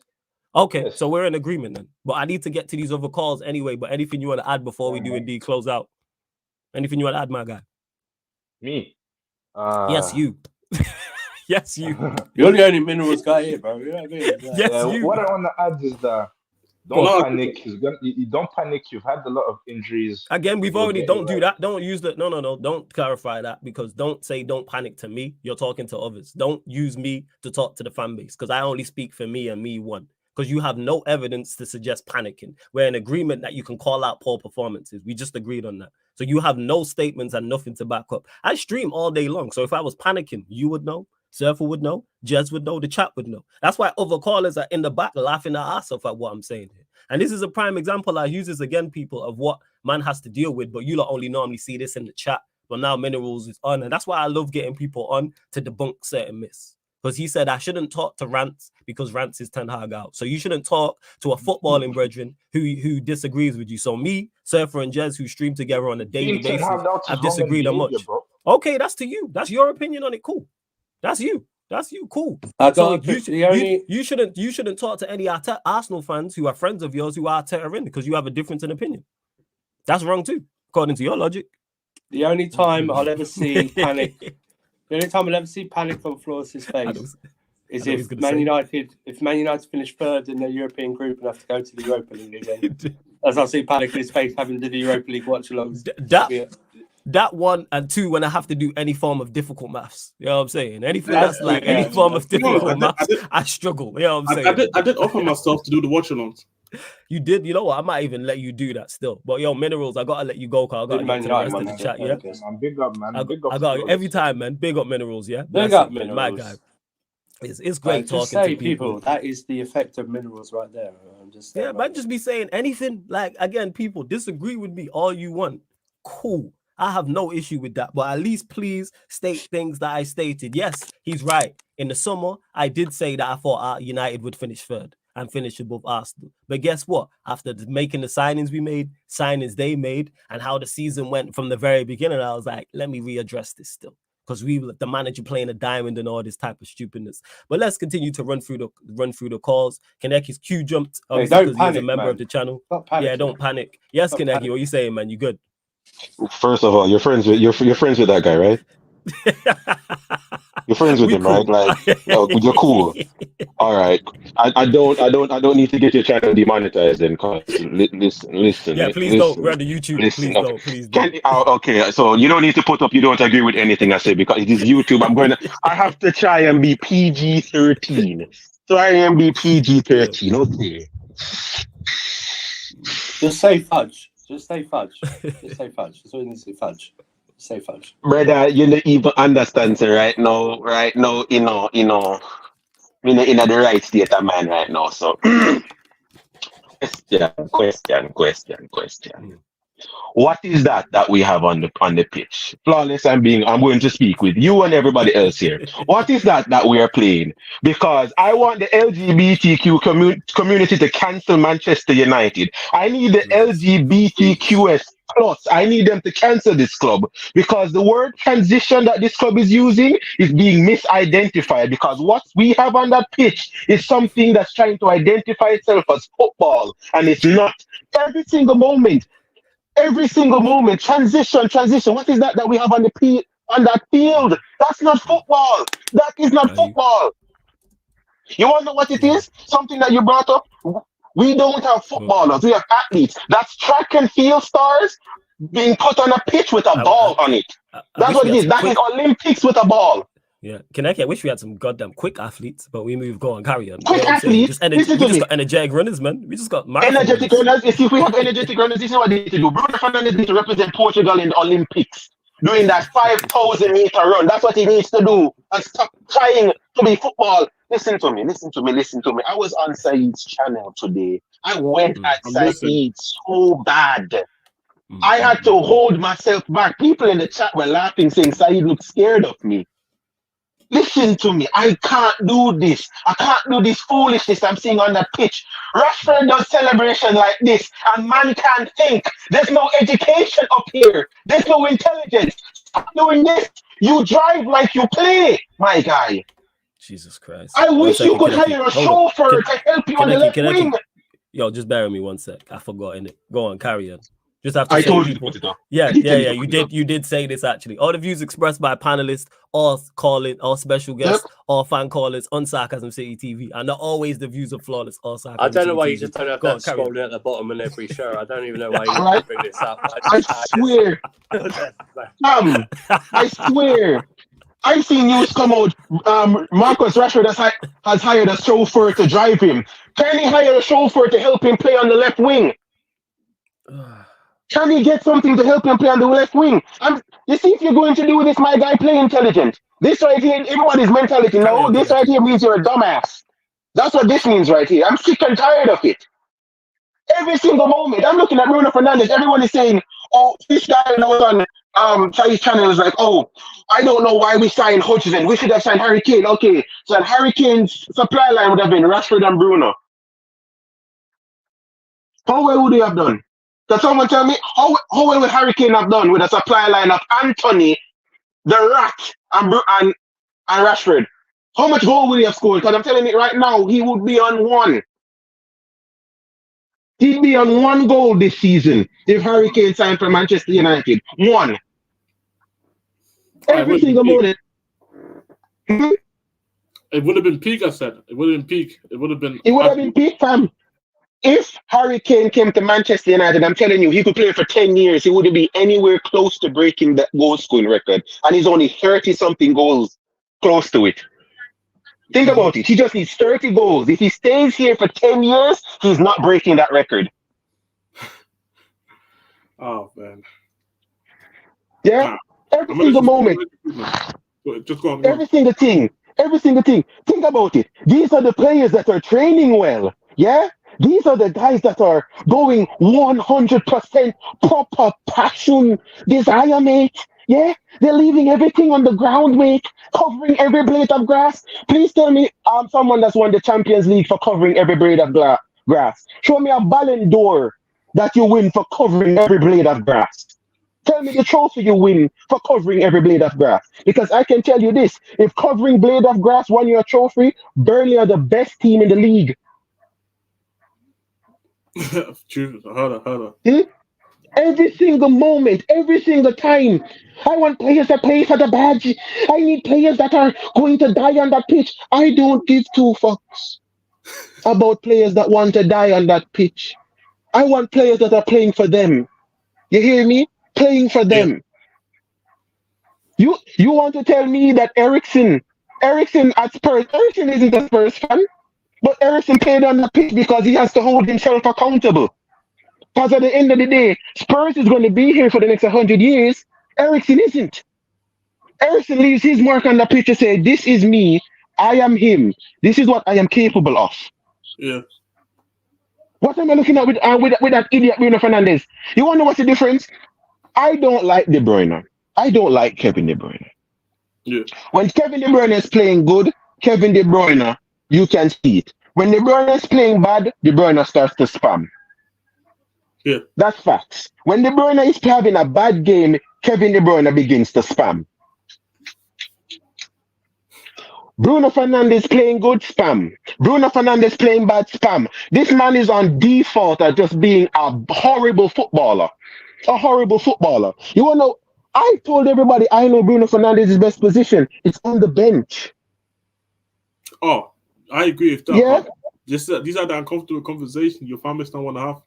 Okay, so we're in agreement then. But I need to get to these other calls anyway. But anything you want to add before we do indeed close out? Anything you want to add, my guy? Me? Yes, you. Yes, you. You're the only minerals guy here, bro. You know what I mean? Yes, you. What I want to add is that don't panic. You don't panic. You've had a lot of injuries. Again, we've already don't do that. Don't use the no. Don't clarify that, because don't say don't panic to me. You're talking to others. Don't use me to talk to the fan base, because I only speak for me and me one. Because you have no evidence to suggest panicking. We're in agreement that you can call out poor performances. We just agreed on that. So you have no statements and nothing to back up. I stream all day long. So if I was panicking, you would know. Surfer would know, Jez would know, the chat would know. That's why other callers are in the back laughing their ass off at what I'm saying here. And this is a prime example. I use this again, people, of what man has to deal with, but you lot only normally see this in the chat. But now Minerals is on, and that's why I love getting people on to debunk certain myths. Because he said I shouldn't talk to Rants because Rants is Ten Hag out. So you shouldn't talk to a footballing brethren who disagrees with you. So me, Surfer, and Jez, who stream together on a daily basis, have disagreed on much. Okay, that's to you. That's your opinion on it. Cool. That's you. Cool. So you shouldn't talk to any Arsenal fans who are friends of yours who are Arteta in, because you have a difference in opinion. That's wrong too, according to your logic. The only time I'll ever see panic, the only time I'll ever see panic on Flores' face is if Man United finish third in the European group and have to go to the Europa League again. As I see panic in his face having to do the Europa League watch-alongs. That one, and two, when I have to do any form of difficult maths. You know what I'm saying? Anything that's like any form of difficult maths, I struggle. You know what I'm saying? I did offer myself to do the watch-alongs. You did? You know what? I might even let you do that still. But yo, Minerals, I gotta let you go, because I gotta get to the rest of the chat, yeah? I'm big up, man. I got every time, man. Big up Minerals, yeah? Big up Minerals. My guy. It's great talking to people. That is the effect of Minerals right there. Man, just be saying anything. Like, again, people, disagree with me all you want. Cool. I have no issue with that, but at least please state things that I stated. Yes, he's right. In the summer, I did say that I thought United would finish third and finish above Arsenal. But guess what? After making the signings we made, signings they made, and how the season went from the very beginning, I was like, let me readdress this still. Because the manager playing a diamond and all this type of stupidness. But let's continue to run through the calls. Kaneki's Q jumped because he's a member of the channel. Yeah, don't panic. Yes, Kaneki, what are you saying, man? You good? First of all, you're friends with that guy, right? You're friends with him, right? Like, you're cool. All right. I don't need to get your channel demonetized then. Listen. Yeah, please don't. We're on the YouTube. Please don't. Okay, so you don't need to put up. You don't agree with anything I say because it is YouTube. I have to try and be PG-13. Try and be PG-13. Okay. Just say fudge. Just say fudge. That's all you need to say, fudge. Say fudge. Brother, you don't even understand, sir, right now, you know. in the right state of mind right now. So question. What is that we have on the pitch? Flawless, I'm going to speak with you and everybody else here. What is that we are playing? Because I want the LGBTQ community to cancel Manchester United. I need the LGBTQS plus. I need them to cancel this club because the word transition that this club is using is being misidentified because what we have on that pitch is something that's trying to identify itself as football and it's not. Every single moment, transition. What is that we have on that field? That's not football. That is not football. You want to know what it is? Something that you brought up. We don't have footballers. We have athletes. That's track and field stars being put on a pitch with a ball on it. That's what it is. That is Olympics with a ball. Yeah, I wish we had some goddamn quick athletes, but we go on, carry on. Quick athletes? We just got energetic runners, man. We just got energetic runners. If we have energetic runners, this is what they need to do. Bruno Fernandes needs to represent Portugal in the Olympics, doing that 5,000 meter run. That's what he needs to do, and stop trying to be football. Listen to me. I was on Saeed's channel today. I went at Saeed so bad. I had to hold myself back. People in the chat were laughing, saying Saeed looked scared of me. Listen to me. I can't do this. I can't do this foolishness I'm seeing on the pitch. Rashford does celebration like this, and man can't think. There's no education up here. There's no intelligence. Stop doing this. You drive like you play, my guy. Jesus Christ. I wish you could hire a chauffeur to help you on the left wing. Yo, just bear with me one sec. I forgot in it. Go on, carry on. Just have to I told you to put it up. Yeah. You did say this actually. All the views expressed by panelists, all special guests, all fan callers on Sarcasm City TV, and not always the views of Flawless or Sarcasm I don't know why TV. you just don't have that scrolling at the bottom in every show. I don't even know why you bring this up. I swear. I swear. I've seen news come out. Marcus Rashford has hired a chauffeur to drive him. Can he hire a chauffeur to help him play on the left wing? Can he get something to help him play on the left wing? You see, if you're going to do this, my guy, play intelligent. This right here, everybody's mentality. No, this right here means you're a dumbass. That's what this means right here. I'm sick and tired of it. Every single moment, I'm looking at Bruno Fernandes. Everyone is saying, "Oh, this guy knows on Chinese channel is like, oh, I don't know why we signed Hutchinson. We should have signed Harry Kane." Okay, so Harry Kane's supply line would have been Rashford and Bruno. How well would they have done? Can someone tell me how well would Harry Kane have done with a supply line of Anthony, the Rat, and Rashford? How much goal would he have scored? Because I'm telling you right now, he would be on one. He'd be on one goal this season if Harry Kane signed for Manchester United. One. Every single moment. It would have been peak, I said. It would have been peak. It would have been peak, fam. If Harry Kane came to Manchester United, I'm telling you, he could play for 10 years. He wouldn't be anywhere close to breaking that goal scoring record. And he's only 30-something goals close to it. Think about it. He just needs 30 goals. If he stays here for 10 years, he's not breaking that record. Oh, man. Yeah? Every single moment. Just go on. Every single thing. Think about it. These are the players that are training well. Yeah? These are the guys that are going 100% proper passion, desire, mate. Yeah? They're leaving everything on the ground, mate. Covering every blade of grass. Please tell me someone that's won the Champions League for covering every blade of grass. Show me a Ballon d'Or that you win for covering every blade of grass. Tell me the trophy you win for covering every blade of grass. Because I can tell you this, if covering blade of grass won your trophy, Burnley are the best team in the league. True. Hold on. Every single moment, every single time. I want players that play for the badge. I need players that are going to die on that pitch. I don't give two fucks about players that want to die on that pitch. I want players that are playing for them. You hear me? Playing for them. You want to tell me that Eriksen at Spurs, Eriksen isn't a Spurs fan, but Eriksen played on the pitch because he has to hold himself accountable. Because at the end of the day, Spurs is going to be here for the next 100 years. Eriksen isn't. Eriksen leaves his mark on the pitch to say, this is me. I am him. This is what I am capable of. Yeah. What am I looking at with that idiot Bruno Fernandes? You want to know what's the difference? I don't like De Bruyne. I don't like Kevin De Bruyne. Yeah. When Kevin De Bruyne is playing good, Kevin De Bruyne, you can see it. When De Bruyne is playing bad, De Bruyne starts to spam. Yeah. That's facts. When De Bruyne is having a bad game, Kevin De Bruyne begins to spam. Bruno Fernandes playing good, spam. Bruno Fernandes playing bad, spam. This man is on default at just being a horrible footballer. A horrible footballer. You want to know? I told everybody I know Bruno Fernandes' best position. It's on the bench. Oh, I agree with that. Yeah. But these are the uncomfortable conversations your families don't want to have.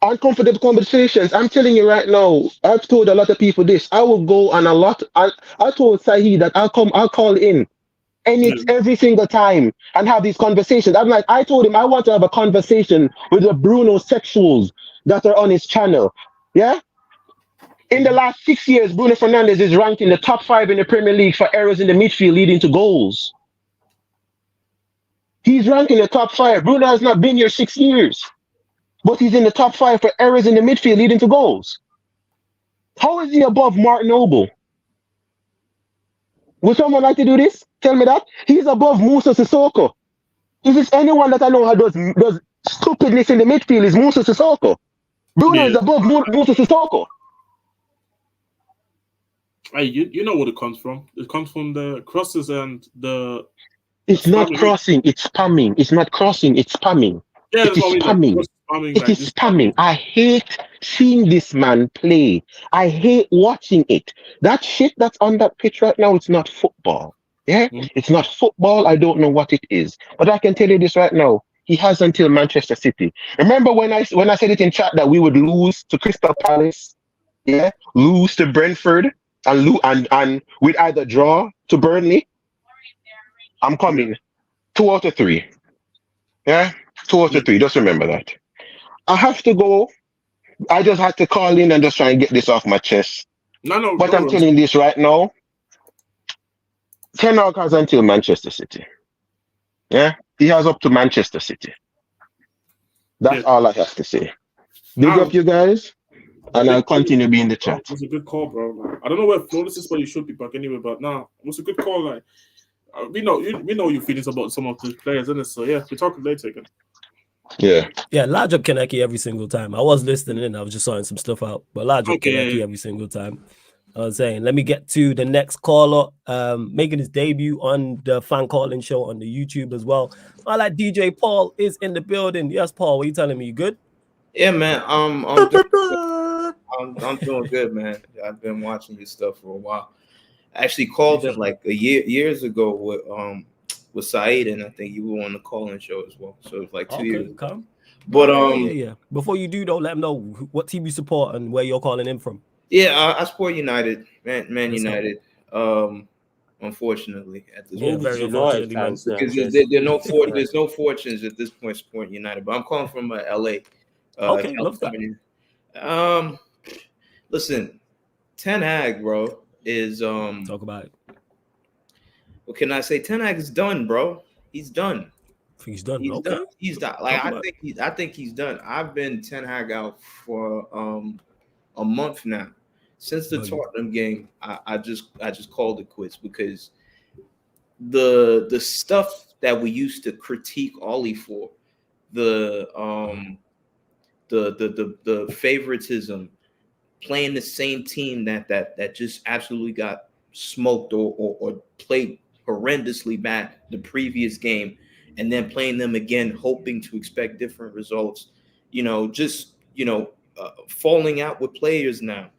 Uncomfortable conversations. I'm telling you right now. I've told a lot of people this. I will go on a lot. I told Saeed that I'll call in every single time and have these conversations. I told him I want to have a conversation with the Bruno sexuals that are on his channel. Yeah. In the last 6 years, Bruno Fernandes is ranked in the top 5 in the Premier League for errors in the midfield leading to goals. He's ranked in the top 5. Bruno has not been here 6 years, but he's in the top 5 for errors in the midfield leading to goals. How is he above Martin Noble? Would someone like to do this? Tell me that. He's above Musa Sissoko. If it's anyone that I know who does stupidness in the midfield, is Musa Sissoko. Bruno is above Musa Sissoko. Hey, you know what it comes from. It comes from the crosses and the... It's not crossing, it's spamming. It's not crossing, it's spamming. Yeah, it is spamming. It is spamming. I hate seeing this man play. I hate watching it. That shit that's on that pitch right now, it's not football. Yeah? It's not football. I don't know what it is. But I can tell you this right now. He has until Manchester City. Remember when I said it in chat that we would lose to Crystal Palace? Yeah? Lose to Brentford and we'd either draw to Burnley. I'm coming. 2 out of 3. Yeah? 2 out of 3. Just remember that. I have to go. I just had to call in and just try and get this off my chest. No. But I'm telling this right now. Ten Hag has until Manchester City. Yeah? He has up to Manchester City. That's all I have to say. Big up you guys. And I'll continue being in the chat. It was a good call, bro. Like, I don't know where Flawless is, but you should be back anyway. But nah, it was a good call. Like, we know your feelings about some of these players, isn't it? So yeah, we're talking later again. Yeah, large up Kaneki every single time. I was listening in, I was just sorting some stuff out. But large up Kaneki every single time. I was saying, let me get to the next caller, making his debut on the fan calling show on the YouTube as well. I like DJ Paul is in the building. Yes, Paul, what are you telling me? You good? Yeah, man. I'm doing good, man. I've been watching your stuff for a while. I actually called it like years ago with Saeed, and I think you were on the calling show as well. So it's like 2 years ago. But yeah. Before you do though, let them know what team you support and where you're calling in from. Yeah, I support United, Man United. Unfortunately, at this point, very unfortunately, because there's no fortunes at this point supporting United. But I'm calling from LA. Okay, love that. Listen, Ten Hag, bro, is talk about it. What can I say? Ten Hag is done, bro. He's done. He's done. He's okay. done. He's done. Like I think he's done. I've been Ten Hag out for a month now. Since the Tottenham game, I just called it quits because the stuff that we used to critique Ollie for, the favoritism, playing the same team that just absolutely got smoked or played horrendously bad the previous game, and then playing them again, hoping to expect different results. Falling out with players now.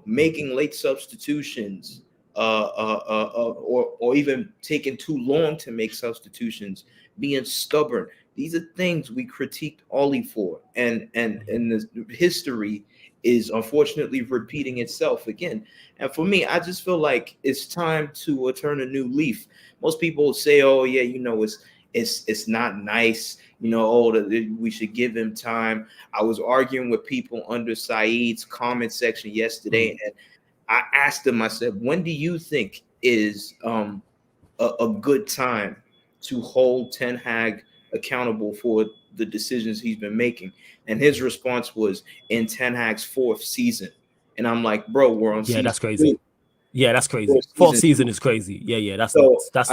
Making late substitutions, or even taking too long to make substitutions, being stubborn. These are things we critiqued Ollie for, and the history is unfortunately repeating itself again. And for me, I just feel like it's time to turn a new leaf. Most people say, "Oh yeah, it's not nice." We should give him time. I was arguing with people under Saeed's comment section yesterday, and I asked him, I said, when do you think is a good time to hold Ten Hag accountable for the decisions he's been making. And his response was in Ten Hag's 4th season. And I'm like, bro, we're on season that's crazy. 2. Yeah, that's crazy. Fourth season is crazy. Yeah, that's so nuts. That's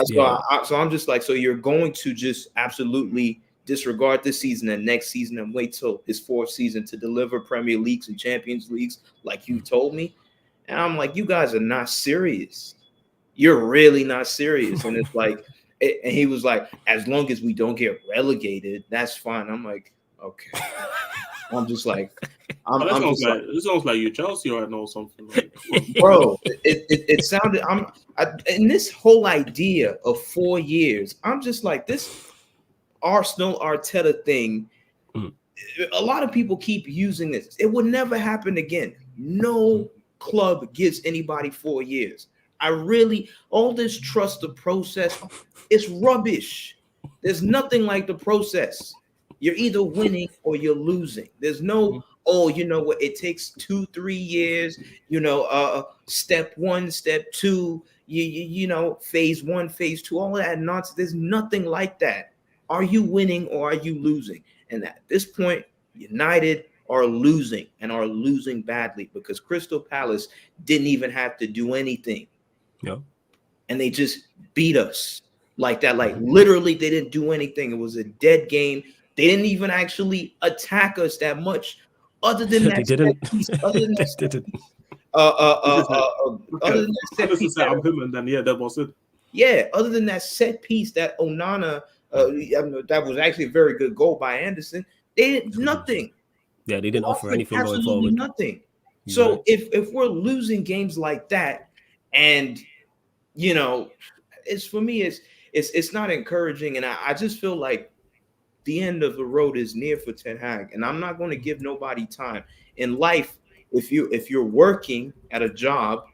so I'm just like, so you're going to just absolutely disregard this season and next season and wait till his 4th season to deliver Premier Leagues and Champions Leagues like you told me? And I'm like, you guys are not serious. You're really not serious. And it's like, and he was like, as long as we don't get relegated, that's fine. I'm like, okay. I'm just like, this sounds like you Chelsea right now or something. Like, bro, it sounded. And this whole idea of 4 years, I'm just like, this Arsenal Arteta thing. A lot of people keep using this. It would never happen again. No club gives anybody 4 years. All this trust the process, it's rubbish. There's nothing like the process. You're either winning or you're losing. There's no, you know what, it takes 2-3 years, step 1, step 2, you know, phase 1, phase 2, all of that nonsense. There's nothing like that. Are you winning or are you losing? And at this point, United are losing and are losing badly because Crystal Palace didn't even have to do anything. Yeah. And they just beat us like that. Like literally, they didn't do anything. It was a dead game. They didn't even actually attack us that much. Other than that, they didn't. Other than that was it. Yeah, other than that set piece that Onana, that was actually a very good goal by Anderson. They did nothing. Yeah, they didn't offer anything going forward. Nothing. So if we're losing games like that, and you know, it's for me, it's not encouraging, and I just feel like the end of the road is near for Ten Hag, and I'm not going to give nobody time in life. If you're working at a job,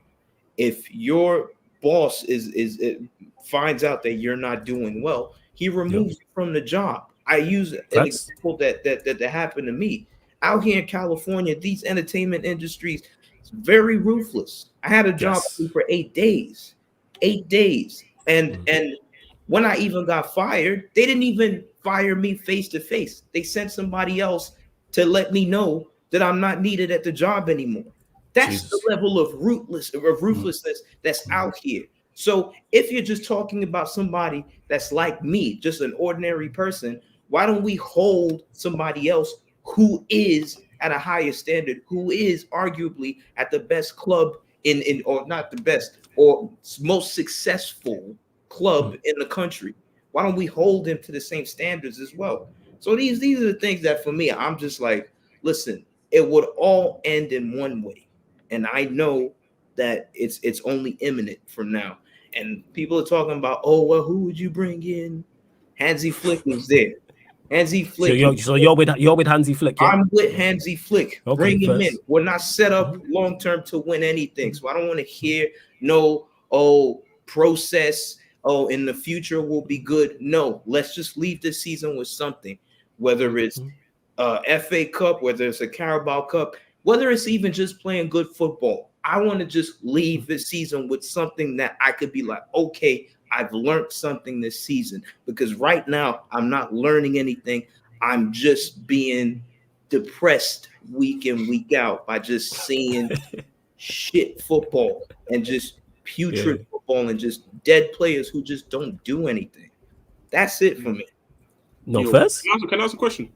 if your boss finds out that you're not doing well, he removes you from the job. I use an example that happened to me out here in California. These entertainment industries, it's very ruthless. I had a job for 8 days, and when I even got fired, they didn't even fire me face to face. They sent somebody else to let me know that I'm not needed at the job anymore. That's the level of ruthlessness that's out here. So if you're just talking about somebody that's like me, just an ordinary person, why don't we hold somebody else who is at a higher standard, who is arguably at the best club in or not the best or most successful club in the country? Why don't we hold him to the same standards as well? So these are the things that for me, I'm just like, listen, it would all end in one way. And I know that it's only imminent from now. And people are talking about, oh, well, who would you bring in? Hansi Flick was there. Hansi Flick. So you're with Hansi Flick. Yeah? I'm with Hansi Flick. Okay, bring him in. We're not set up long term to win anything. So I don't want to hear process. Oh, in the future will be good. No, let's just leave this season with something, whether it's FA Cup, whether it's a Carabao Cup, whether it's even just playing good football. I want to just leave this season with something that I could be like, okay, I've learned something this season, because right now I'm not learning anything. I'm just being depressed week in, week out by just seeing shit football and just putrid football and just dead players who just don't do anything. That's it for me. First? Can I ask a question?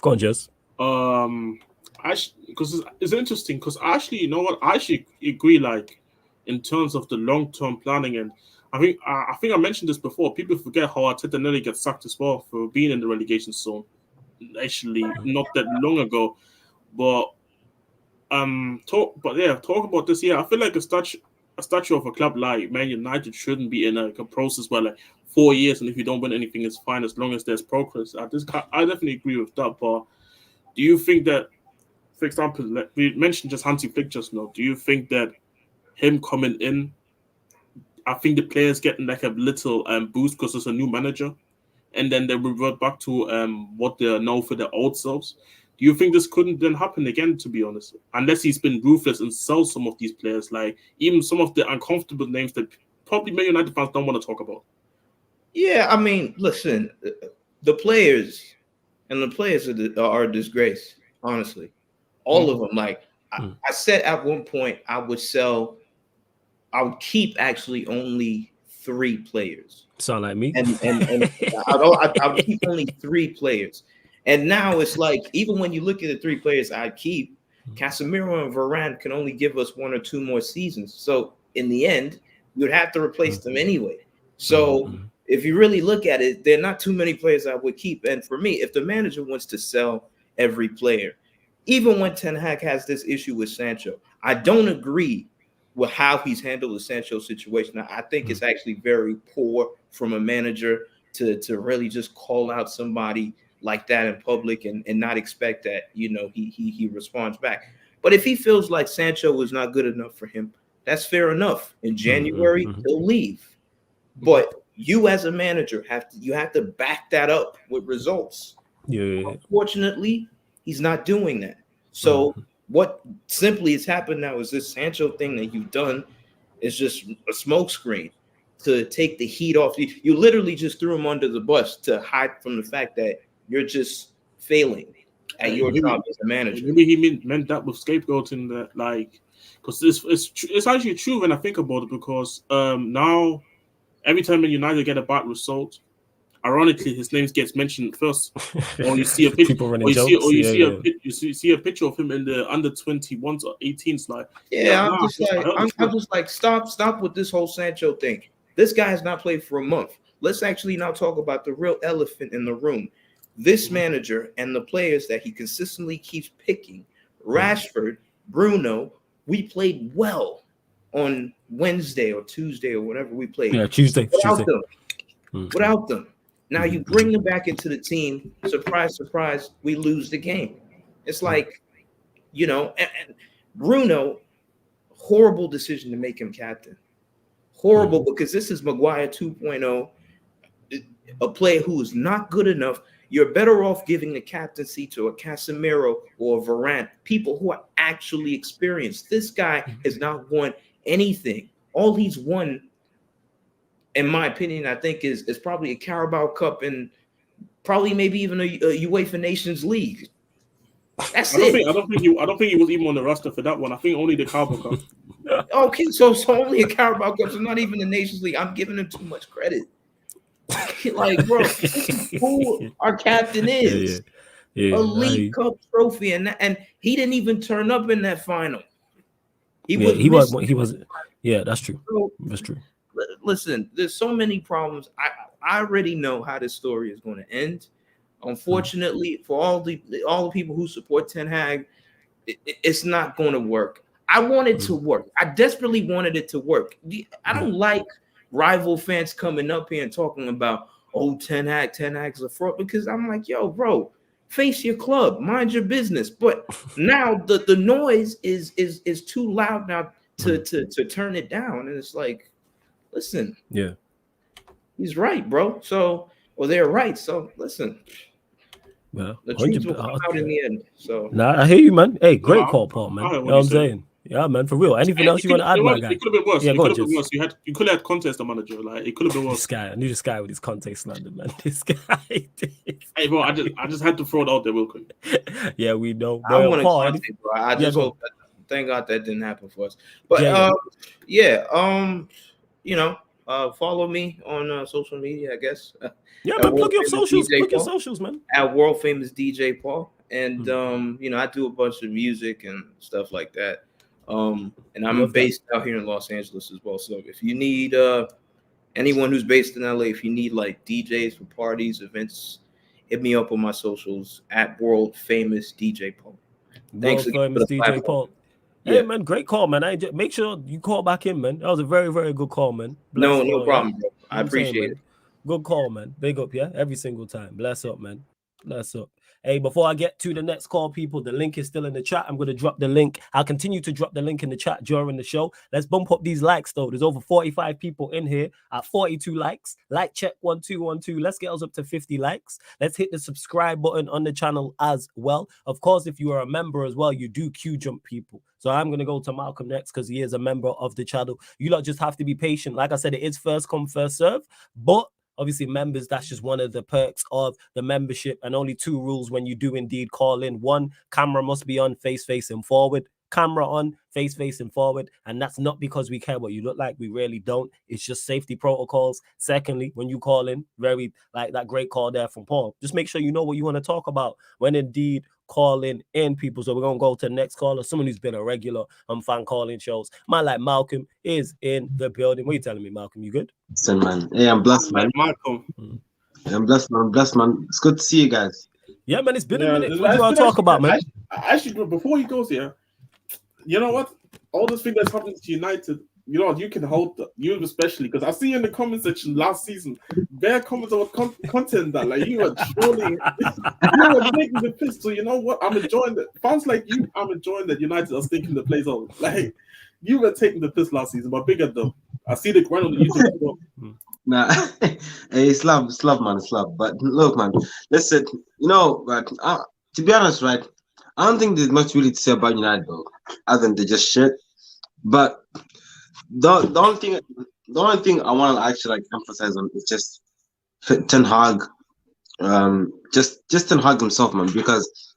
Go on, Jess. Because it's interesting, because actually, you know what? I actually agree, like, in terms of the long-term planning, and I think I mentioned this before. People forget how Arteta nearly gets sacked as well for being in the relegation zone. Actually, not that long ago, but talk about this. Yeah, I feel like a statue of a club like Man United shouldn't be in a process where like 4 years, and if you don't win anything, it's fine as long as there's progress. I definitely agree with that. But do you think that, for example, like we mentioned just Hansi Flick just now, do you think that him coming in, I think the players getting like a little boost because it's a new manager, and then they revert back to what they are now for their old selves? Do you think this couldn't then happen again, to be honest? Unless he's been ruthless and sell some of these players, like even some of the uncomfortable names that probably Man United fans don't want to talk about. Yeah, I mean, listen, the players are a disgrace. Honestly, all of them. Like I said at one point, I would keep actually only 3 players. Sound like me. And I would keep only 3 players. And now it's like, even when you look at the 3 players I keep, Casemiro and Varane can only give us 1 or 2 more seasons. So in the end, you would have to replace them anyway. So if you really look at it, there are not too many players I would keep. And for me, if the manager wants to sell every player, even when Ten Hag has this issue with Sancho, I don't agree with how he's handled the Sancho situation. I think it's actually very poor from a manager to really just call out somebody like that in public and not expect that, he responds back. But if he feels like Sancho was not good enough for him, that's fair enough. In January, he'll leave. But you as a manager have to back that up with results. Yeah. Unfortunately, he's not doing that. So what simply has happened now is this Sancho thing that you've done is just a smokescreen to take the heat off. You literally just threw him under the bus to hide from the fact that you're just failing at your job as a manager. Maybe he meant that with scapegoating, that, like, because it's actually true when I think about it, because now every time when United get a bad result, ironically, his name gets mentioned first. Or you see a picture, you see a picture of him in the under 21s or 18s. Like, I'm just like, stop with this whole Sancho thing. This guy has not played for a month. Let's actually now talk about the real elephant in the room. This manager and the players that he consistently keeps picking, Rashford, Bruno. We played well on Wednesday or Tuesday or whatever we played. Yeah, Tuesday. Without them. Now you bring them back into the team. Surprise, surprise, we lose the game. It's like, and Bruno, horrible decision to make him captain. Horrible, because this is Maguire 2.0, a player who is not good enough. You're better off giving the captaincy to a Casemiro or a Varane, people who are actually experienced. This guy has not won anything. All he's won, in my opinion, I think is probably a Carabao Cup and probably maybe even a UEFA Nations League. That's it. I don't think he was even on the roster for that one. I think only the Carabao Cup. Okay, so only a Carabao Cup, so not even the Nations League. I'm giving him too much credit. Like, bro, who our captain is. A League Cup trophy, and he didn't even turn up in that final. He was. Yeah, that's true. So, that's true. Listen, there's so many problems. I already know how this story is going to end. Unfortunately, for all the people who support Ten Hag, it's not going to work. I want it to work. I desperately wanted it to work. I don't like rival fans coming up here and talking about, Ten Hag's a fraud, because I'm like, yo, bro, face your club, mind your business. But now the noise is too loud now to turn it down, and it's like, listen, he's right, bro. So, they're right. So, listen, the truth will come out in the end. So, I hear you, man. Hey, great call, Paul, man. You know what I'm saying? Yeah, man, for real. Anything else you want to add, my guy? It could have been worse. Yeah, you could have had contest the manager. Like, it could have been worse. I knew this guy with his context slander, man. This guy. Hey, bro, I just had to throw it out there real quick. Yeah, we know. I want to bro. I just hope that, thank God that didn't happen for us. But follow me on social media, I guess. Yeah, man, plug your socials. Plug your socials, man. At World Famous DJ Paul. And I do a bunch of music and stuff like that. And I'm based out here in Los Angeles as well. So if you need anyone who's based in LA, if you need like DJs for parties, events, hit me up on my socials at World Famous DJ Paul. Thanks again for the DJ Paul. Hey, man, great call, man. Make sure you call back in, man. That was a very, very good call, man. No problem, bro. I appreciate it. Good call, man. Big up, yeah? Every single time. Bless up, man. Bless up. Hey, before I get to the next call, people, the link is still in the chat. I'm going to drop the link. I'll continue to drop the link in the chat during the show. Let's bump up these likes, though. There's over 45 people in here at 42 likes. Like check 1212. Let's get us up to 50 likes. Let's hit the subscribe button on the channel as well. Of course, if you are a member as well, you do queue jump, people. So I'm going to go to Malcolm next because he is a member of the channel. You lot just have to be patient. Like I said, it is first come, first serve. But obviously, members, that's just one of the perks of the membership. And only 2 rules when you do indeed call in. 1, camera must be on, face facing forward. Camera on, face facing forward. And that's not because we care what you look like. We really don't. It's just safety protocols. Secondly, when you call in, very like that great call there from Paul, just make sure you know what you want to talk about when indeed calling in, people. So we're going to go to the next caller, someone who's been a regular on fan calling shows. Man like Malcolm is in the building. What are you telling me, Malcolm? You good? Listen, man. Hey, I'm blessed, man. Malcolm. I'm blessed, man. I'm blessed, man. It's good to see you guys. Yeah, man, it's been a minute. it's What do you want to talk about, man? Actually, before he goes here, you know what? All this thing that's happening to United, you know what? You can hold that. You especially, because I see you in the comment section last season, bare comments about content that like you were trolling, you were taking the piss. So you know what? I'm enjoying that. Fans like you, I'm enjoying that United are stinking the place out. Like you were taking the piss last season, but bigger though. I see the grind on the YouTube as well. Nah, hey, it's love, man, it's love. But look, man, listen, you know, right, to be honest, right, I don't think there's much really to say about United, though, other than they're just shit. But the only thing I want to actually like emphasize on is just Ten Hag, just Ten Hag himself, man, because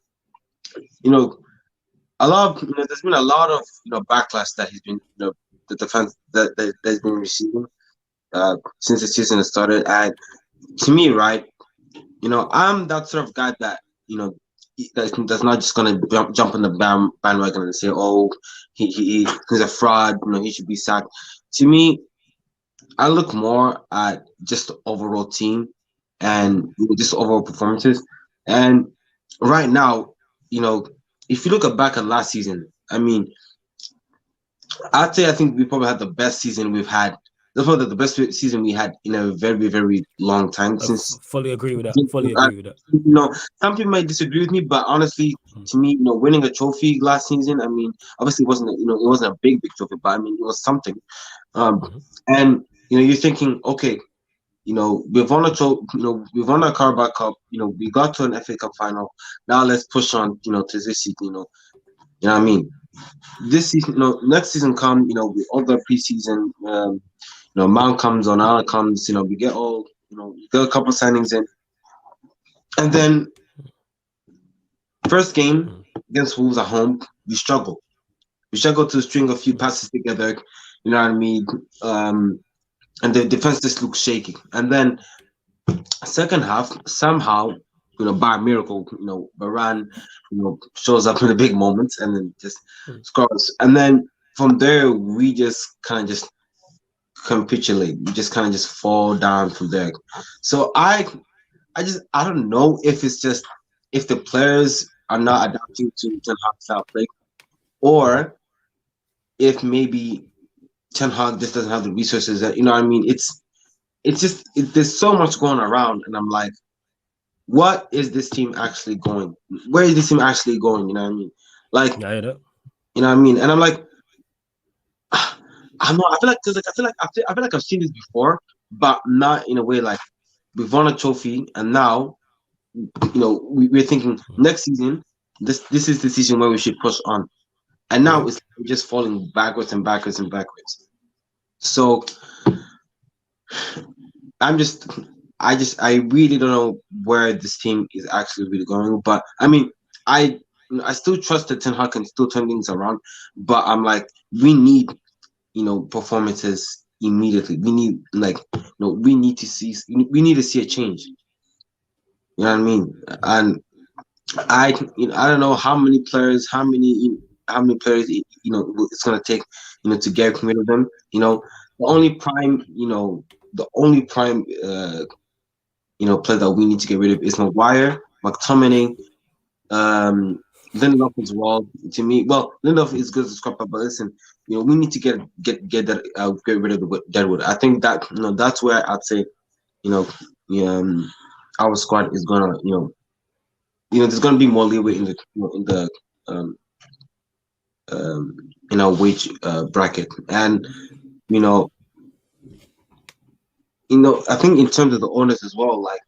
you know there's been a lot of backlash that he's been the defense that's been receiving since the season has started. And to me, right, I'm that sort of guy that that's not just gonna jump on the bandwagon and say, oh, he's a fraud, he should be sacked. To me, I look more at just the overall team and just overall performances. And right now, if you look back at last season, I mean, I think we probably had the best season we've had. That's probably the best season we had in a very, very long time. Since fully agree with that. Some people might disagree with me, but honestly, to me, winning a trophy last season, I mean, obviously it wasn't a big trophy, but I mean, it was something. And you're thinking, okay, we've won a trophy, we've won a Carabao Cup, we got to an FA Cup final. Now let's push on, to this season, you know what I mean? This season, next season come, with all the preseason, Mount comes, Onana comes, we get all, we get a couple signings in. And then first game against Wolves at home, we struggle. We struggle to string a few passes together, you know what I mean? And the defense just looks shaky. And then second half, somehow, by a miracle, Varane, shows up in the big moments and then just scores. And then from there, we just kind of just capitulate. We just kind of just fall down from there. So I don't know if it's just if the players are not adapting to Ten Hag's style play, or if maybe Ten Hag just doesn't have the resources that what I mean. It's just there's so much going around, and I'm like, what is this team actually going? Where is this team actually going? You know what I mean? Like, yeah, you know what I mean? And I'm like, I feel like I've seen this before, but not in a way like we've won a trophy, and now, we're thinking next season, this is the season where we should push on, and now it's just falling backwards and backwards and backwards. So I really don't know where this team is actually really going, but I mean, I still trust that Ten Hag can still turn things around, but I'm like, we need performances immediately. We need we need to see a change. You know what I mean? And I don't know how many players it's gonna take to get rid of them. The only prime player that we need to get rid of is Maguire, McTominay, Lindelof as well. To me, well, Lindelof is good as a scrapper, but listen, we need to get rid of the Deadwood. I think that that's where I'd say our squad is gonna there's going to be more leeway in the in our wage bracket, and you know, I think in terms of the owners as well, like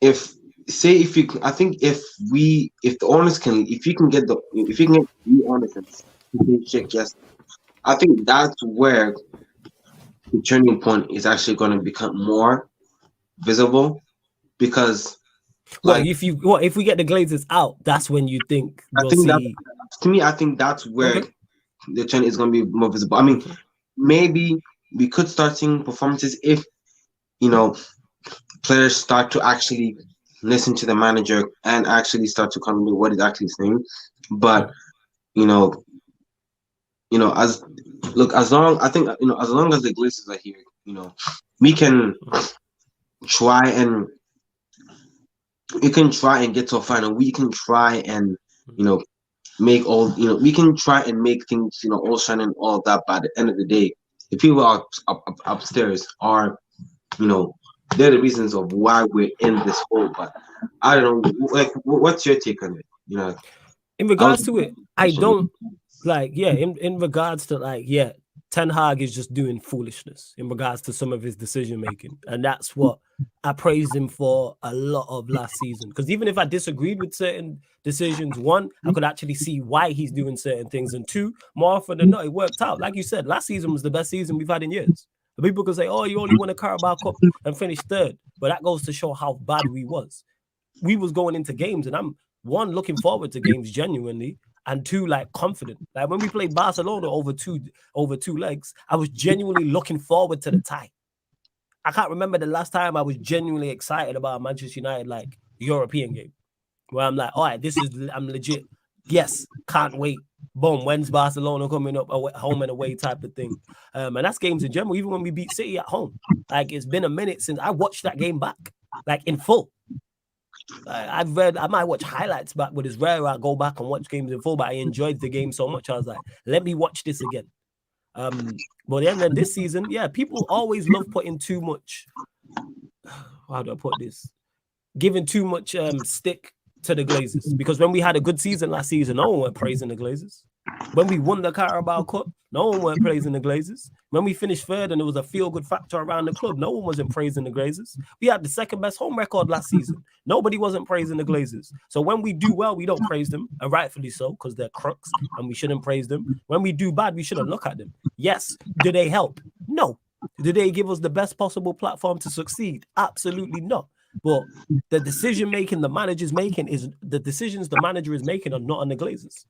if if you, I think if the owners can, if you can get the owners and check, yes, I think that's where the turning point is actually going to become more visible, because like if we get the Glazers out, that's when you think we'll see. To me, I think that's where the trend is going to be more visible. I mean, maybe we could start seeing performances if players start to actually listen to the manager and actually start to come to what he's actually saying. But as long as the Glazers are here, we can try and get to a final. We can try and make all we can try and make things all shine and all that. But at the end of the day, the people upstairs are they're the reasons of why we're in this hole. But I don't know, like, what's your take on it? In regards to it, I don't in regards to Ten Hag is just doing foolishness in regards to some of his decision making, and that's what I praised him for a lot of last season. Because even if I disagreed with certain decisions, one, I could actually see why he's doing certain things, and two, more often than not, it worked out. Like you said, last season was the best season we've had in years. People could say, "Oh, you only won a Carabao Cup and finished third," but that goes to show how bad we was. We was going into games, and I'm one looking forward to games genuinely. And two, confident. Like when we played Barcelona over two legs, I was genuinely looking forward to the tie. I can't remember the last time I was genuinely excited about a Manchester United European game, where I'm like, all right, I'm legit. Yes, can't wait. Boom, when's Barcelona coming up, home and away type of thing. And that's games in general. Even when we beat City at home, it's been a minute since I watched that game back, in full. I might watch highlights back, but it's rare I go back and watch games in full. But I enjoyed the game so much, I was like, let me watch this again. But then this season, people always love putting too much. How do I put this? Giving too much stick to the Glazers, because when we had a good season last season, no one went praising the Glazers. When we won the Carabao Cup, no one went praising the Glazers. When we finished third and there was a feel-good factor around the club, no one wasn't praising the Glazers. We had the second best home record last season. Nobody wasn't praising the Glazers. So when we do well, we don't praise them, and rightfully so, because they're crooks and we shouldn't praise them. When we do bad, we shouldn't look at them. Yes. Do they help? No. Do they give us the best possible platform to succeed? Absolutely not. But the decision-making the manager's making the decisions the manager is making are not on the Glazers.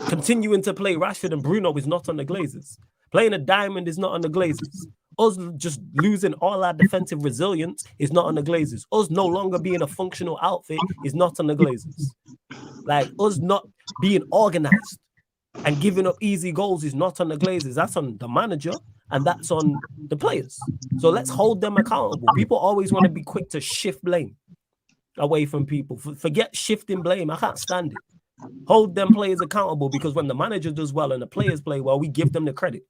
Continuing to play Rashford and Bruno is not on the Glazers. Playing a diamond is not on the Glazers. Us just losing all our defensive resilience is not on the Glazers. Us no longer being a functional outfit is not on the Glazers. Us not being organized and giving up easy goals is not on the Glazers. That's on the manager and that's on the players. So let's hold them accountable. People always want to be quick to shift blame away from people. Forget shifting blame. I can't stand it. Hold them players accountable, because when the manager does well and the players play well, we give them the credit.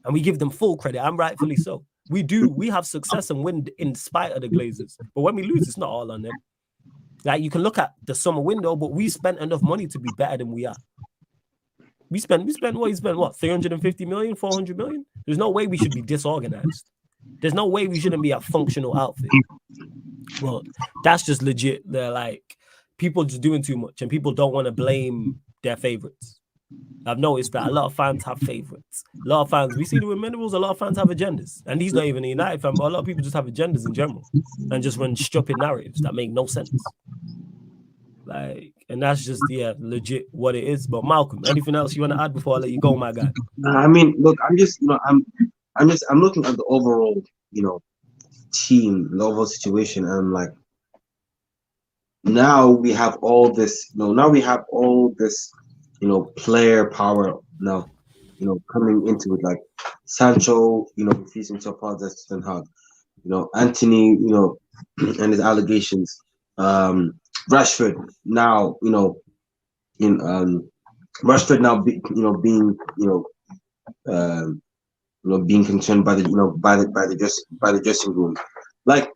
And we give them full credit, and rightfully so. We have success and win in spite of the Glazers. But when we lose, it's not all on them. You can look at the summer window, but we spent enough money to be better than we are. We spent what, 350 million, 400 million? There's no way we should be disorganized. There's no way we shouldn't be a functional outfit. Well, that's just legit. They're people just doing too much, and people don't want to blame their favorites. I've noticed that a lot of fans have favorites. A lot of fans, we see the with Minerals, a lot of fans have agendas. And he's not even a United fan, but a lot of people just have agendas in general and just run stupid narratives that make no sense. And that's just, legit what it is. But Malcolm, anything else you want to add before I let you go, my guy? I mean, look, I'm just, I'm looking at the overall, team, the overall situation, and I'm like, now we have all this, player power now, coming into it, like Sancho, refusing to apologize to Ten Hag, Anthony, and his allegations, Rashford now, Rashford now, being concerned by the, by the dressing room, like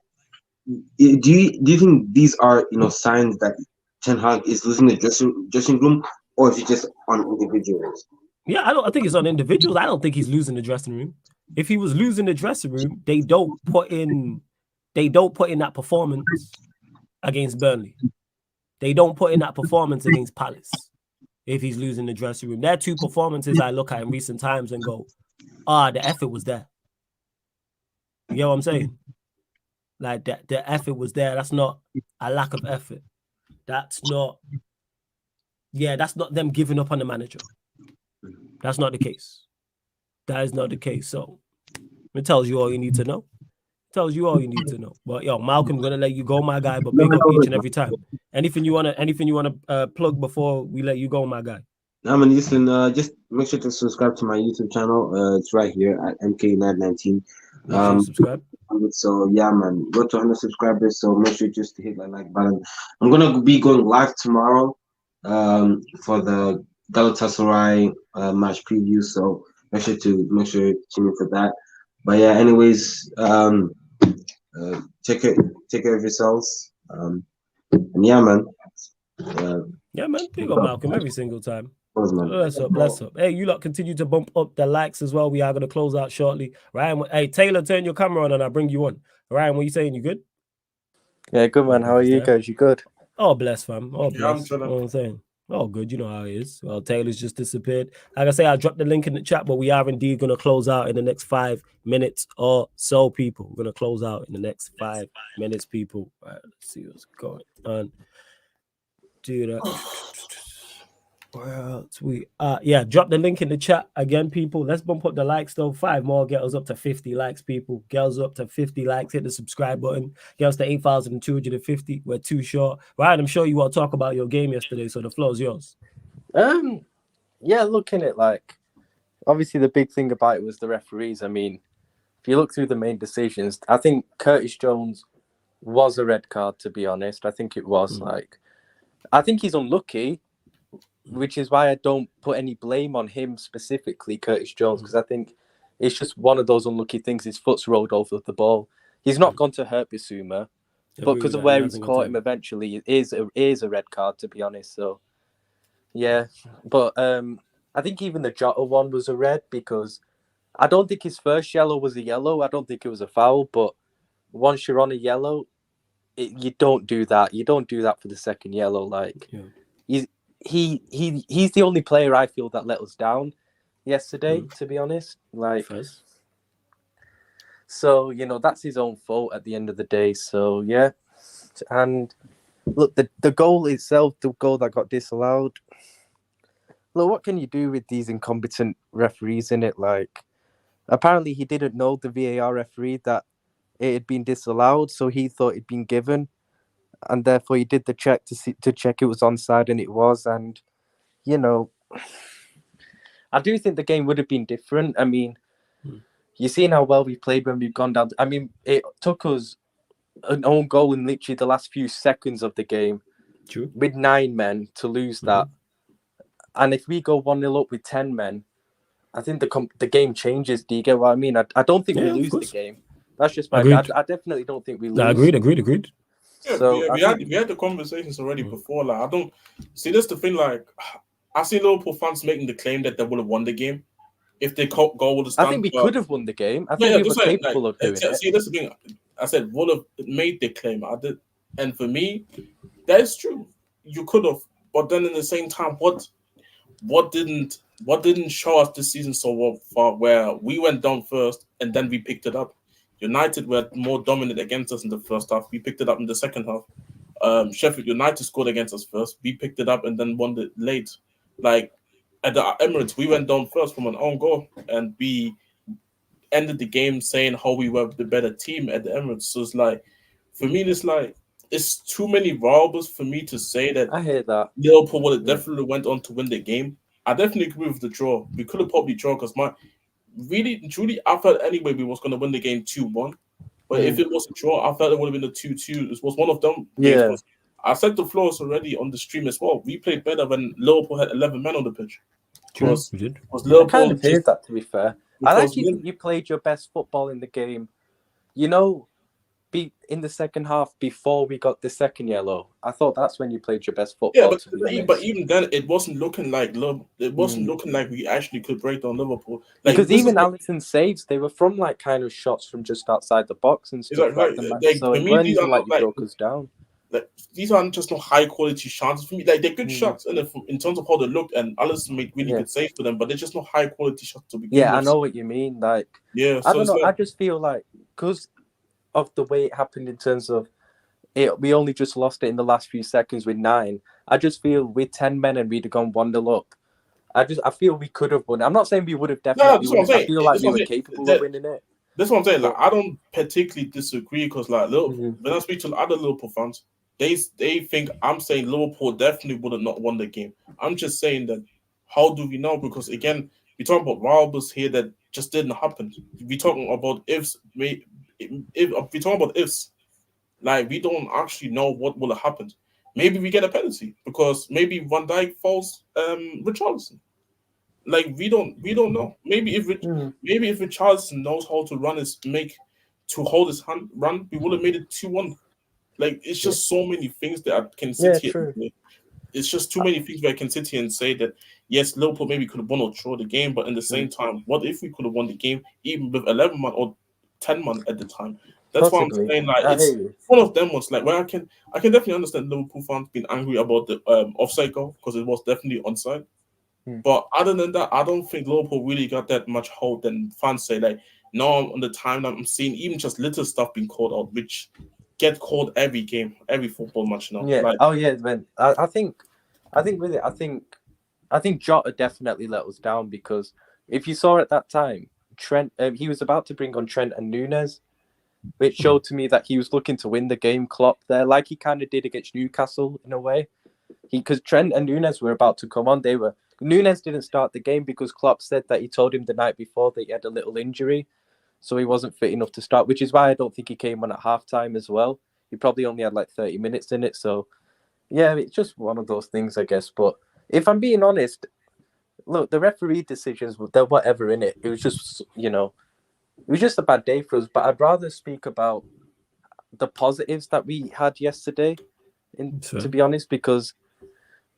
do you think these are signs that Ten Hag is losing the dressing room, or is it just on individuals? Yeah, I think it's on individuals. I don't think he's losing the dressing room. If he was losing the dressing room, they don't put in that performance against Burnley. They don't put in that performance against Palace. If he's losing the dressing room, there are two performances I look at in recent times and go, the effort was there. You get what I'm saying? Like the effort was there. That's not a lack of effort. That's not them giving up on the manager. That's not the case. That is not the case. So it tells you all you need to know. Tells you all you need to know. But yo, Malcolm, I'm gonna let you go, my guy. But big up each and every time. Anything you wanna plug before we let you go, my guy? I mean, listen. Just make sure to subscribe to my YouTube channel. It's right here at MK919. Make sure you subscribe. So yeah, man, go to 100 subscribers. So make sure just to hit that like button. I'm gonna be going live tomorrow, for the Galatasaray match preview. So make sure to tune in for that. But yeah, anyways, take care of yourselves. And yeah, man. Yeah, man. Big up Malcolm every single time. Man. Bless up. Hey, you lot continue to bump up the likes as well. We are going to close out shortly. Ryan, hey, Taylor, turn your camera on and I'll bring you on. Ryan, what are you saying? You good? Yeah, good, man. How are you guys? You good? Oh, bless, fam. Oh, bless. Yeah, I'm chilling. You know what I'm saying? Oh, good. You know how it is. Well, Taylor's just disappeared. Like I say, I'll drop the link in the chat, but we are indeed going to close out in the next 5 minutes or so, people. We're going to close out in the next 5 minutes, people. All right, let's see what's going on. Do that. Where else we drop the link in the chat again, people. Let's bump up the likes though. 5 more, get us up to 50 likes, people. Get us up to 50 likes. Hit the subscribe button. Get us to 8,250. We're too short. Ryan, I'm sure you want to talk about your game yesterday, so the floor is yours. Yeah, looking at like obviously the big thing about it was the referees. I mean, if you look through the main decisions, I think Curtis Jones was a red card, to be honest. I think it was I think he's unlucky, which is why I don't put any blame on him specifically, Curtis Jones, because I think it's just one of those unlucky things. His foot's rolled over the ball. He's not gone to hurt Bissouma, but because of where he's caught him eventually, it is a red card, to be honest. So, yeah. But I think even the Jota one was a red because I don't think his first yellow was a yellow. I don't think it was a foul, but once you're on a yellow, you don't do that. You don't do that for the second yellow. He's the only player I feel that let us down yesterday, to be honest. So, that's his own fault at the end of the day. So, yeah. And look, the goal itself, the goal that got disallowed, look, what can you do with these incompetent referees in it? Like, apparently he didn't know, the VAR referee, that it had been disallowed, so he thought it'd been given. And therefore, he did the check to check it was onside, and it was. And, I do think the game would have been different. I mean, you've seen how well we played when we've gone down. I mean, it took us an own goal in literally the last few seconds of the game. True. With 9 men to lose that. And if we go 1-0 up with 10 men, I think the game changes. Do you get what I mean? I don't think we lose the game. That's just my... I definitely don't think we lose. No, agreed. Yeah, So we had the conversations already before. Like, I don't see this the thing. Like, I see Liverpool fans making the claim that they would have won the game if they goal would have. I think we could have won the game. I think we were capable of doing it. See, that's the thing. I said would have made the claim. I did, and for me, that is true. You could have, but then at the same time, what didn't show us this season so far? Where we went down first and then we picked it up. United were more dominant against us in the first half. We picked it up in the second half. Sheffield United scored against us first. We picked it up and then won it late. Like at the Emirates, we went down first from an own goal and we ended the game saying how we were the better team at the Emirates. So it's like, for me, it's too many variables for me to say that. I hear that Liverpool would have definitely went on to win the game. I definitely agree with the draw. We could have probably drawn because truly, I felt anyway we was going to win the game 2-1. But if it was a draw, I felt it would have been a 2-2. It was one of them. Yeah. I said the floors already on the stream as well. We played better when Liverpool had 11 men on the pitch. We did. Liverpool, I kind of heard that, to be fair. I actually think you played your best football in the game. in the second half before we got the second yellow. I thought that's when you played your best football. Yeah, to be honest. but even then, it wasn't looking like looking like we actually could break down Liverpool. Like, because this even is like, Alisson's saves, they were from like kind of shots from just outside the box and stuff like, so for it me, weren't these are even like not you like broke us down. like these aren't just no high quality shots for me. Like, they're good shots, and in terms of how they look, and Alisson made really good saves to them, but they're just no high quality shots to begin with. I know what you mean. Like, Yeah, I so don't it's know. I like, just feel like because of the way it happened in terms of it, we only just lost it in the last few seconds with 9. I just feel with 10 men and we'd have gone 1-0 up. I feel we could have won. I'm not saying we would have definitely that's what I'm won it. saying. I feel like we were capable of winning it. That's what I'm saying. Like, I don't particularly disagree because, like, when I speak to other Liverpool fans, they think I'm saying Liverpool definitely would have not won the game. I'm just saying that how do we know? Because again, we talk about variables here that just didn't happen. We talking about ifs. If we talk about ifs, like, we don't actually know what will have happened. Maybe we get a penalty because maybe Van Dijk falls Richarlison. Like, we don't know. Maybe if Richarlison knows how to hold his hand run, we would have made it 2-1. Like, it's just so many things that I can sit here. True. It's just too many things where I can sit here and say that yes, Liverpool maybe could have won or draw the game, but in the same time, what if we could have won the game even with 11 man or 10 man at the time? That's why I'm saying, like, it's one of them ones like where I can definitely understand Liverpool fans being angry about the offside goal because it was definitely onside. But other than that, I don't think Liverpool really got that much hold. And fans say, like, no, on the time that I'm seeing even just little stuff being called out, which get called every game, every football match now. Yeah. Like, Man. I think with it, I think Jota definitely let us down because if you saw at that time, Trent, he was about to bring on Trent and Nunes, which showed to me that he was looking to win the game Klopp there, like he kind of did against Newcastle in a way. Because Trent and Nunes were about to come on. Nunes didn't start the game because Klopp said that he told him the night before that he had a little injury, so he wasn't fit enough to start, which is why I don't think he came on at halftime as well. He probably only had like 30 minutes in it. So, yeah, it's just one of those things, I guess. But if I'm being honest, look, the referee decisions, they're whatever in it. It was just, it was just a bad day for us. But I'd rather speak about the positives that we had yesterday, to be honest, because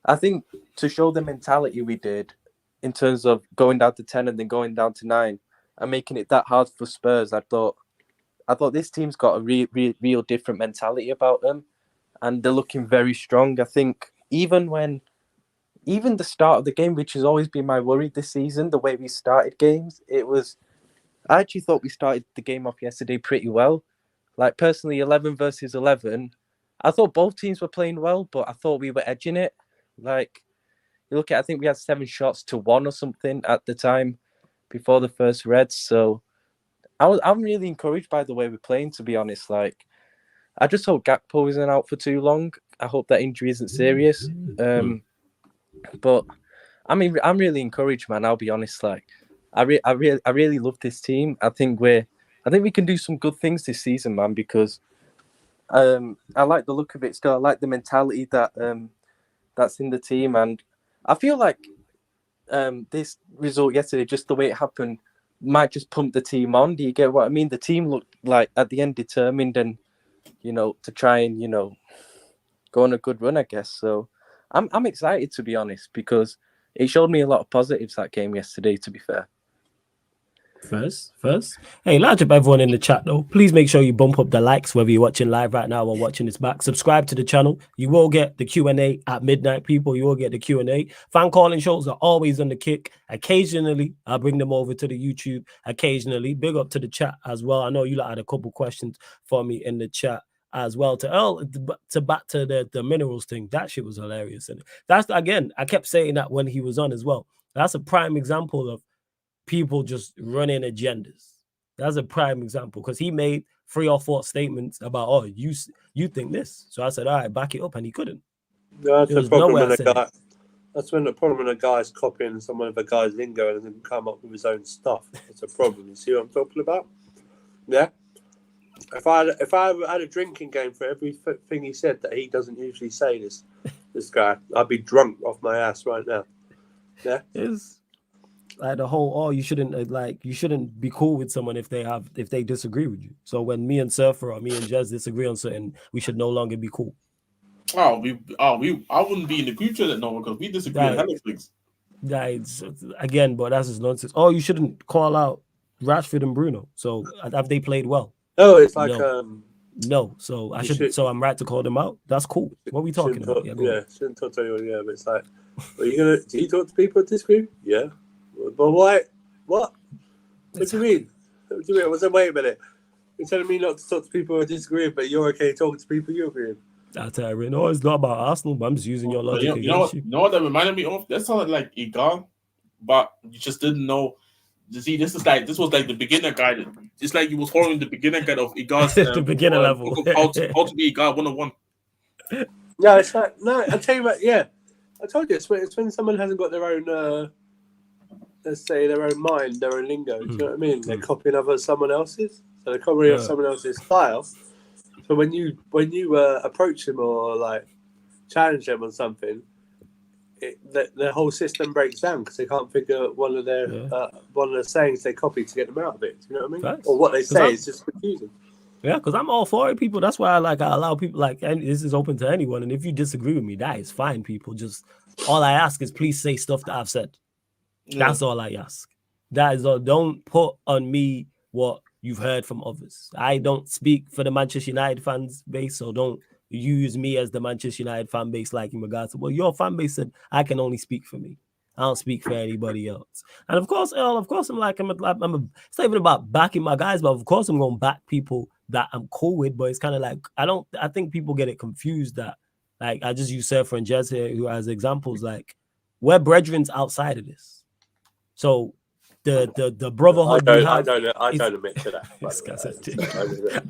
I think to show the mentality we did in terms of going down to 10 and then going down to 9 and making it that hard for Spurs, I thought this team's got a real different mentality about them and they're looking very strong. I think even the start of the game, which has always been my worry this season, the way we started games, I actually thought we started the game off yesterday pretty well. Like, personally, 11 versus 11, I thought both teams were playing well, but I thought we were edging it. Like, you look at, I think we had 7 shots to 1 or something at the time before the first red. So I'm really encouraged by the way we're playing, to be honest. Like, I just hope Gakpo isn't out for too long. I hope that injury isn't serious. But I mean, I'm really encouraged, man. I'll be honest. Like, I really love this team. I think we can do some good things this season, man. Because I like the look of it still. I like the mentality that's in the team, and I feel like this result yesterday, just the way it happened, might just pump the team on. Do you get what I mean? The team looked like at the end determined and to try and go on a good run, I guess. So I'm excited, to be honest, because it showed me a lot of positives, that game yesterday, to be fair. First. Hey, large up everyone in the chat though. Please make sure you bump up the likes, whether you're watching live right now or watching this back. Subscribe to the channel. You will get the Q&A at midnight, people. You will get the Q&A. Fan calling shows are always on the kick. Occasionally, I'll bring them over to the YouTube. Occasionally, big up to the chat as well. I know you had a couple questions for me in the chat as well. To back to the minerals thing, that shit was hilarious. And that's, again, I kept saying that when he was on as well. That's a prime example of people just running agendas. That's a prime example because he made 3 or 4 statements about, oh, you think this. So I said, all right, back it up, and he couldn't. No, that's the problem when a guy. That's when the problem when a guy's copying some of a guy's lingo and then come up with his own stuff. It's a problem. You see what I'm talking about? Yeah. If I had a drinking game for everything he said that he doesn't usually say, this guy, I'd be drunk off my ass right now. Yeah. like the whole you shouldn't you shouldn't be cool with someone if they disagree with you. So when me and Surfer or me and Jez disagree on something, we should no longer be cool. I wouldn't be in the group chat no because we disagree on hell of things. Again, but that's just nonsense. Oh, you shouldn't call out Rashford and Bruno. So have they played well? No, it's like no. So I should. So I'm right to call them out. That's cool. What are we talking about? Shouldn't talk to anyone. Yeah, but it's like, are you gonna? Do you talk to people at this group? Yeah, but why? What? What do you mean? What do you mean? Wait a minute. You're telling me not to talk to people who disagree, but you're okay talking to people you agree with. That's how no, it's not about Arsenal, but I'm just using your logic. You know what that reminded me of? That sounded like Igal, but you just didn't know. You see, this was like the beginner guide. It's like you was following the beginner guide of Igal's the beginner level. How to be Igal 101. Yeah, it's like no. I tell you what. Yeah, I told you it's when someone hasn't got their own. Let's say their own mind, their own lingo. Do you know what I mean? They're copying someone else's. So they're copying someone else's style. So when you approach them or like challenge them on something, the whole system breaks down because they can't figure one of the sayings they copy to get them out of it. Do you know what I mean? Facts. Or what they say is just confusing. Yeah, because I'm all for it, people. That's why I allow people and this is open to anyone. And if you disagree with me, that is fine, people. Just all I ask is please say stuff that I've said. Yeah. That's all I ask. That is all. Don't put on me what you've heard from others. I don't speak for the Manchester United fans base, so don't use me as the Manchester United fan base like in regards to, well, your fan base said I can only speak for me. I don't speak for anybody else. And of course, I'm like, it's not even about backing my guys, but of course I'm going to back people that I'm cool with, but it's kind of like, I think people get it confused that, like, I just use Surfer and Jez here, who has examples, like, we're brethrens outside of this. So the brotherhood I don't admit to that.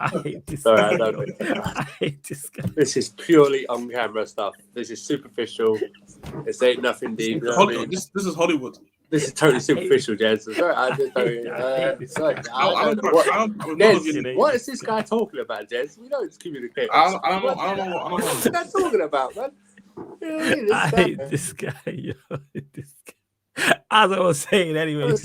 I hate this guy. I hate this guy. This is purely on camera stuff. This is superficial. This ain't nothing deep. This is Hollywood. This is totally superficial, Jez. What is this guy talking about, Jez? We don't communicate. I don't know. What's that talking about, man? I hate this guy. This guy. As I was saying, anyway, what I'm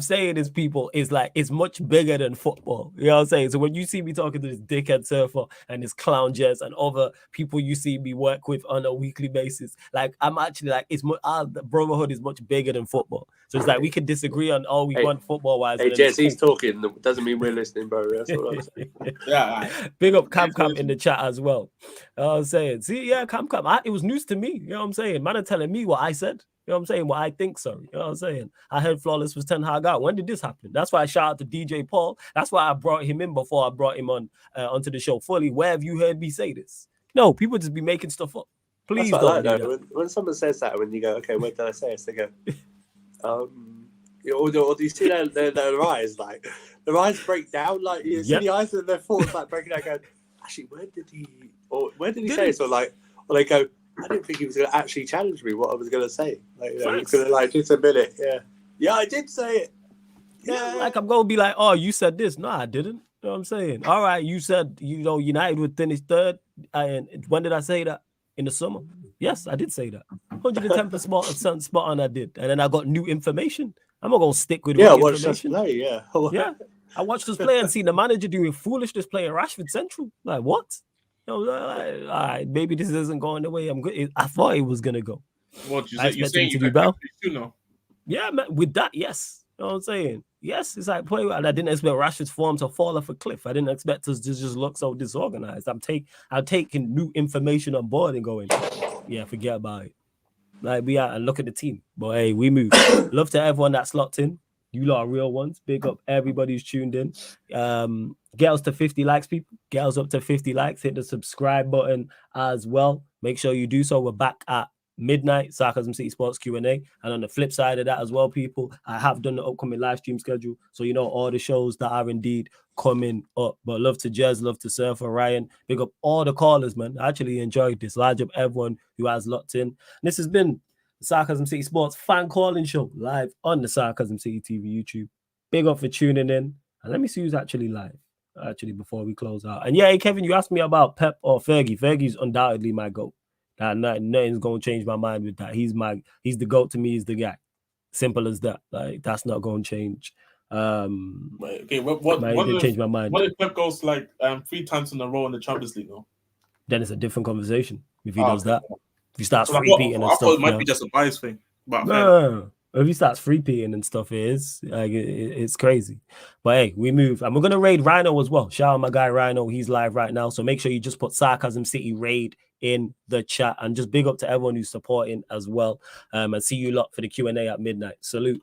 saying is, people, is like it's much bigger than football. You know what I'm saying? So when you see me talking to this dickhead Surfer and this clown Jez and other people you see me work with on a weekly basis, like I'm actually like the brotherhood is much bigger than football. So it's like we can disagree on all we want football wise. Hey, Jez, he's talking. Doesn't mean we're listening, bro. That's what I'm saying. Yeah. Big up Cam in the chat as well. I'm saying, see, yeah, Cam. It was news to me. You know what I'm saying? Man are telling me what I said. You know what I'm saying? What I think, sorry. You know what I'm saying? I heard Flawless was Ten Hag out. When did this happen? That's why I shout out to DJ Paul. That's why I brought him in before I brought him on onto the show fully. Where have you heard me say this? No, people just be making stuff up. Please don't do that. When someone says that, when you go, okay, when did I say this? They go, or do you see their eyes? Like, their eyes break down. Like, you see the eyes and their thoughts like breaking down going, actually, when did he say this? Or they go, I didn't think he was going to actually challenge me what I was going to say. Like, he's going to like, just a minute. Yeah, I did say it. Yeah. Like, I'm going to be like, oh, you said this. No, I didn't. You know what I'm saying? All right, you said, United would finish third. And when did I say that? In the summer. Yes, I did say that. 110% spot on I did. And then I got new information. I'm not going to stick with watch us play, yeah. I watched us play and seen the manager doing foolishness playing Rashford Central. Like, what? All right, maybe this isn't going the way I'm good. I thought it was going to go. What you saying? You know? Yeah, man, with that, yes. You know what I'm saying? Yes, it's like play. And I didn't expect Rashford's form to fall off a cliff. I didn't expect us to just look so disorganized. I'm taking new information on board and going, yeah, forget about it. Like, we are and look at the team. But hey, we move. Love to everyone that's locked in. You lot are real ones. Big up everybody who's tuned in. Get us to 50 likes, people. Get us up to 50 likes. Hit the subscribe button as well. Make sure you do so. We're back at midnight, Sarcasm City Sports Q&A. And on the flip side of that as well, people, I have done the upcoming live stream schedule. So you know all the shows that are indeed coming up. But love to Jez, love to Surfer, Ryan. Big up all the callers, man. I actually enjoyed this. Large up everyone who has locked in. This has been the Sarcasm City Sports fan calling show live on the Sarcasm City TV YouTube. Big up for tuning in. And let me see who's actually live. Before we close out. And yeah, hey, Kevin, you asked me about Pep or Fergie. Fergie's undoubtedly my GOAT. Nothing's gonna change my mind with that. He's the GOAT to me. He's the guy. Simple as that. Like that's not gonna change. Okay, what change my mind? What if Pep goes like 3 times in a row in the Champions League? No? Then it's a different conversation if he does that. If he starts So repeating and I stuff, thought it might be just a bias thing. But no. If he starts free-peeing and stuff, it's crazy. But hey, we move. And we're going to raid Rhino as well. Shout out my guy Rhino. He's live right now. So make sure you just put Sarcasm City raid in the chat. And just big up to everyone who's supporting as well. And see you lot for the Q&A at midnight. Salute.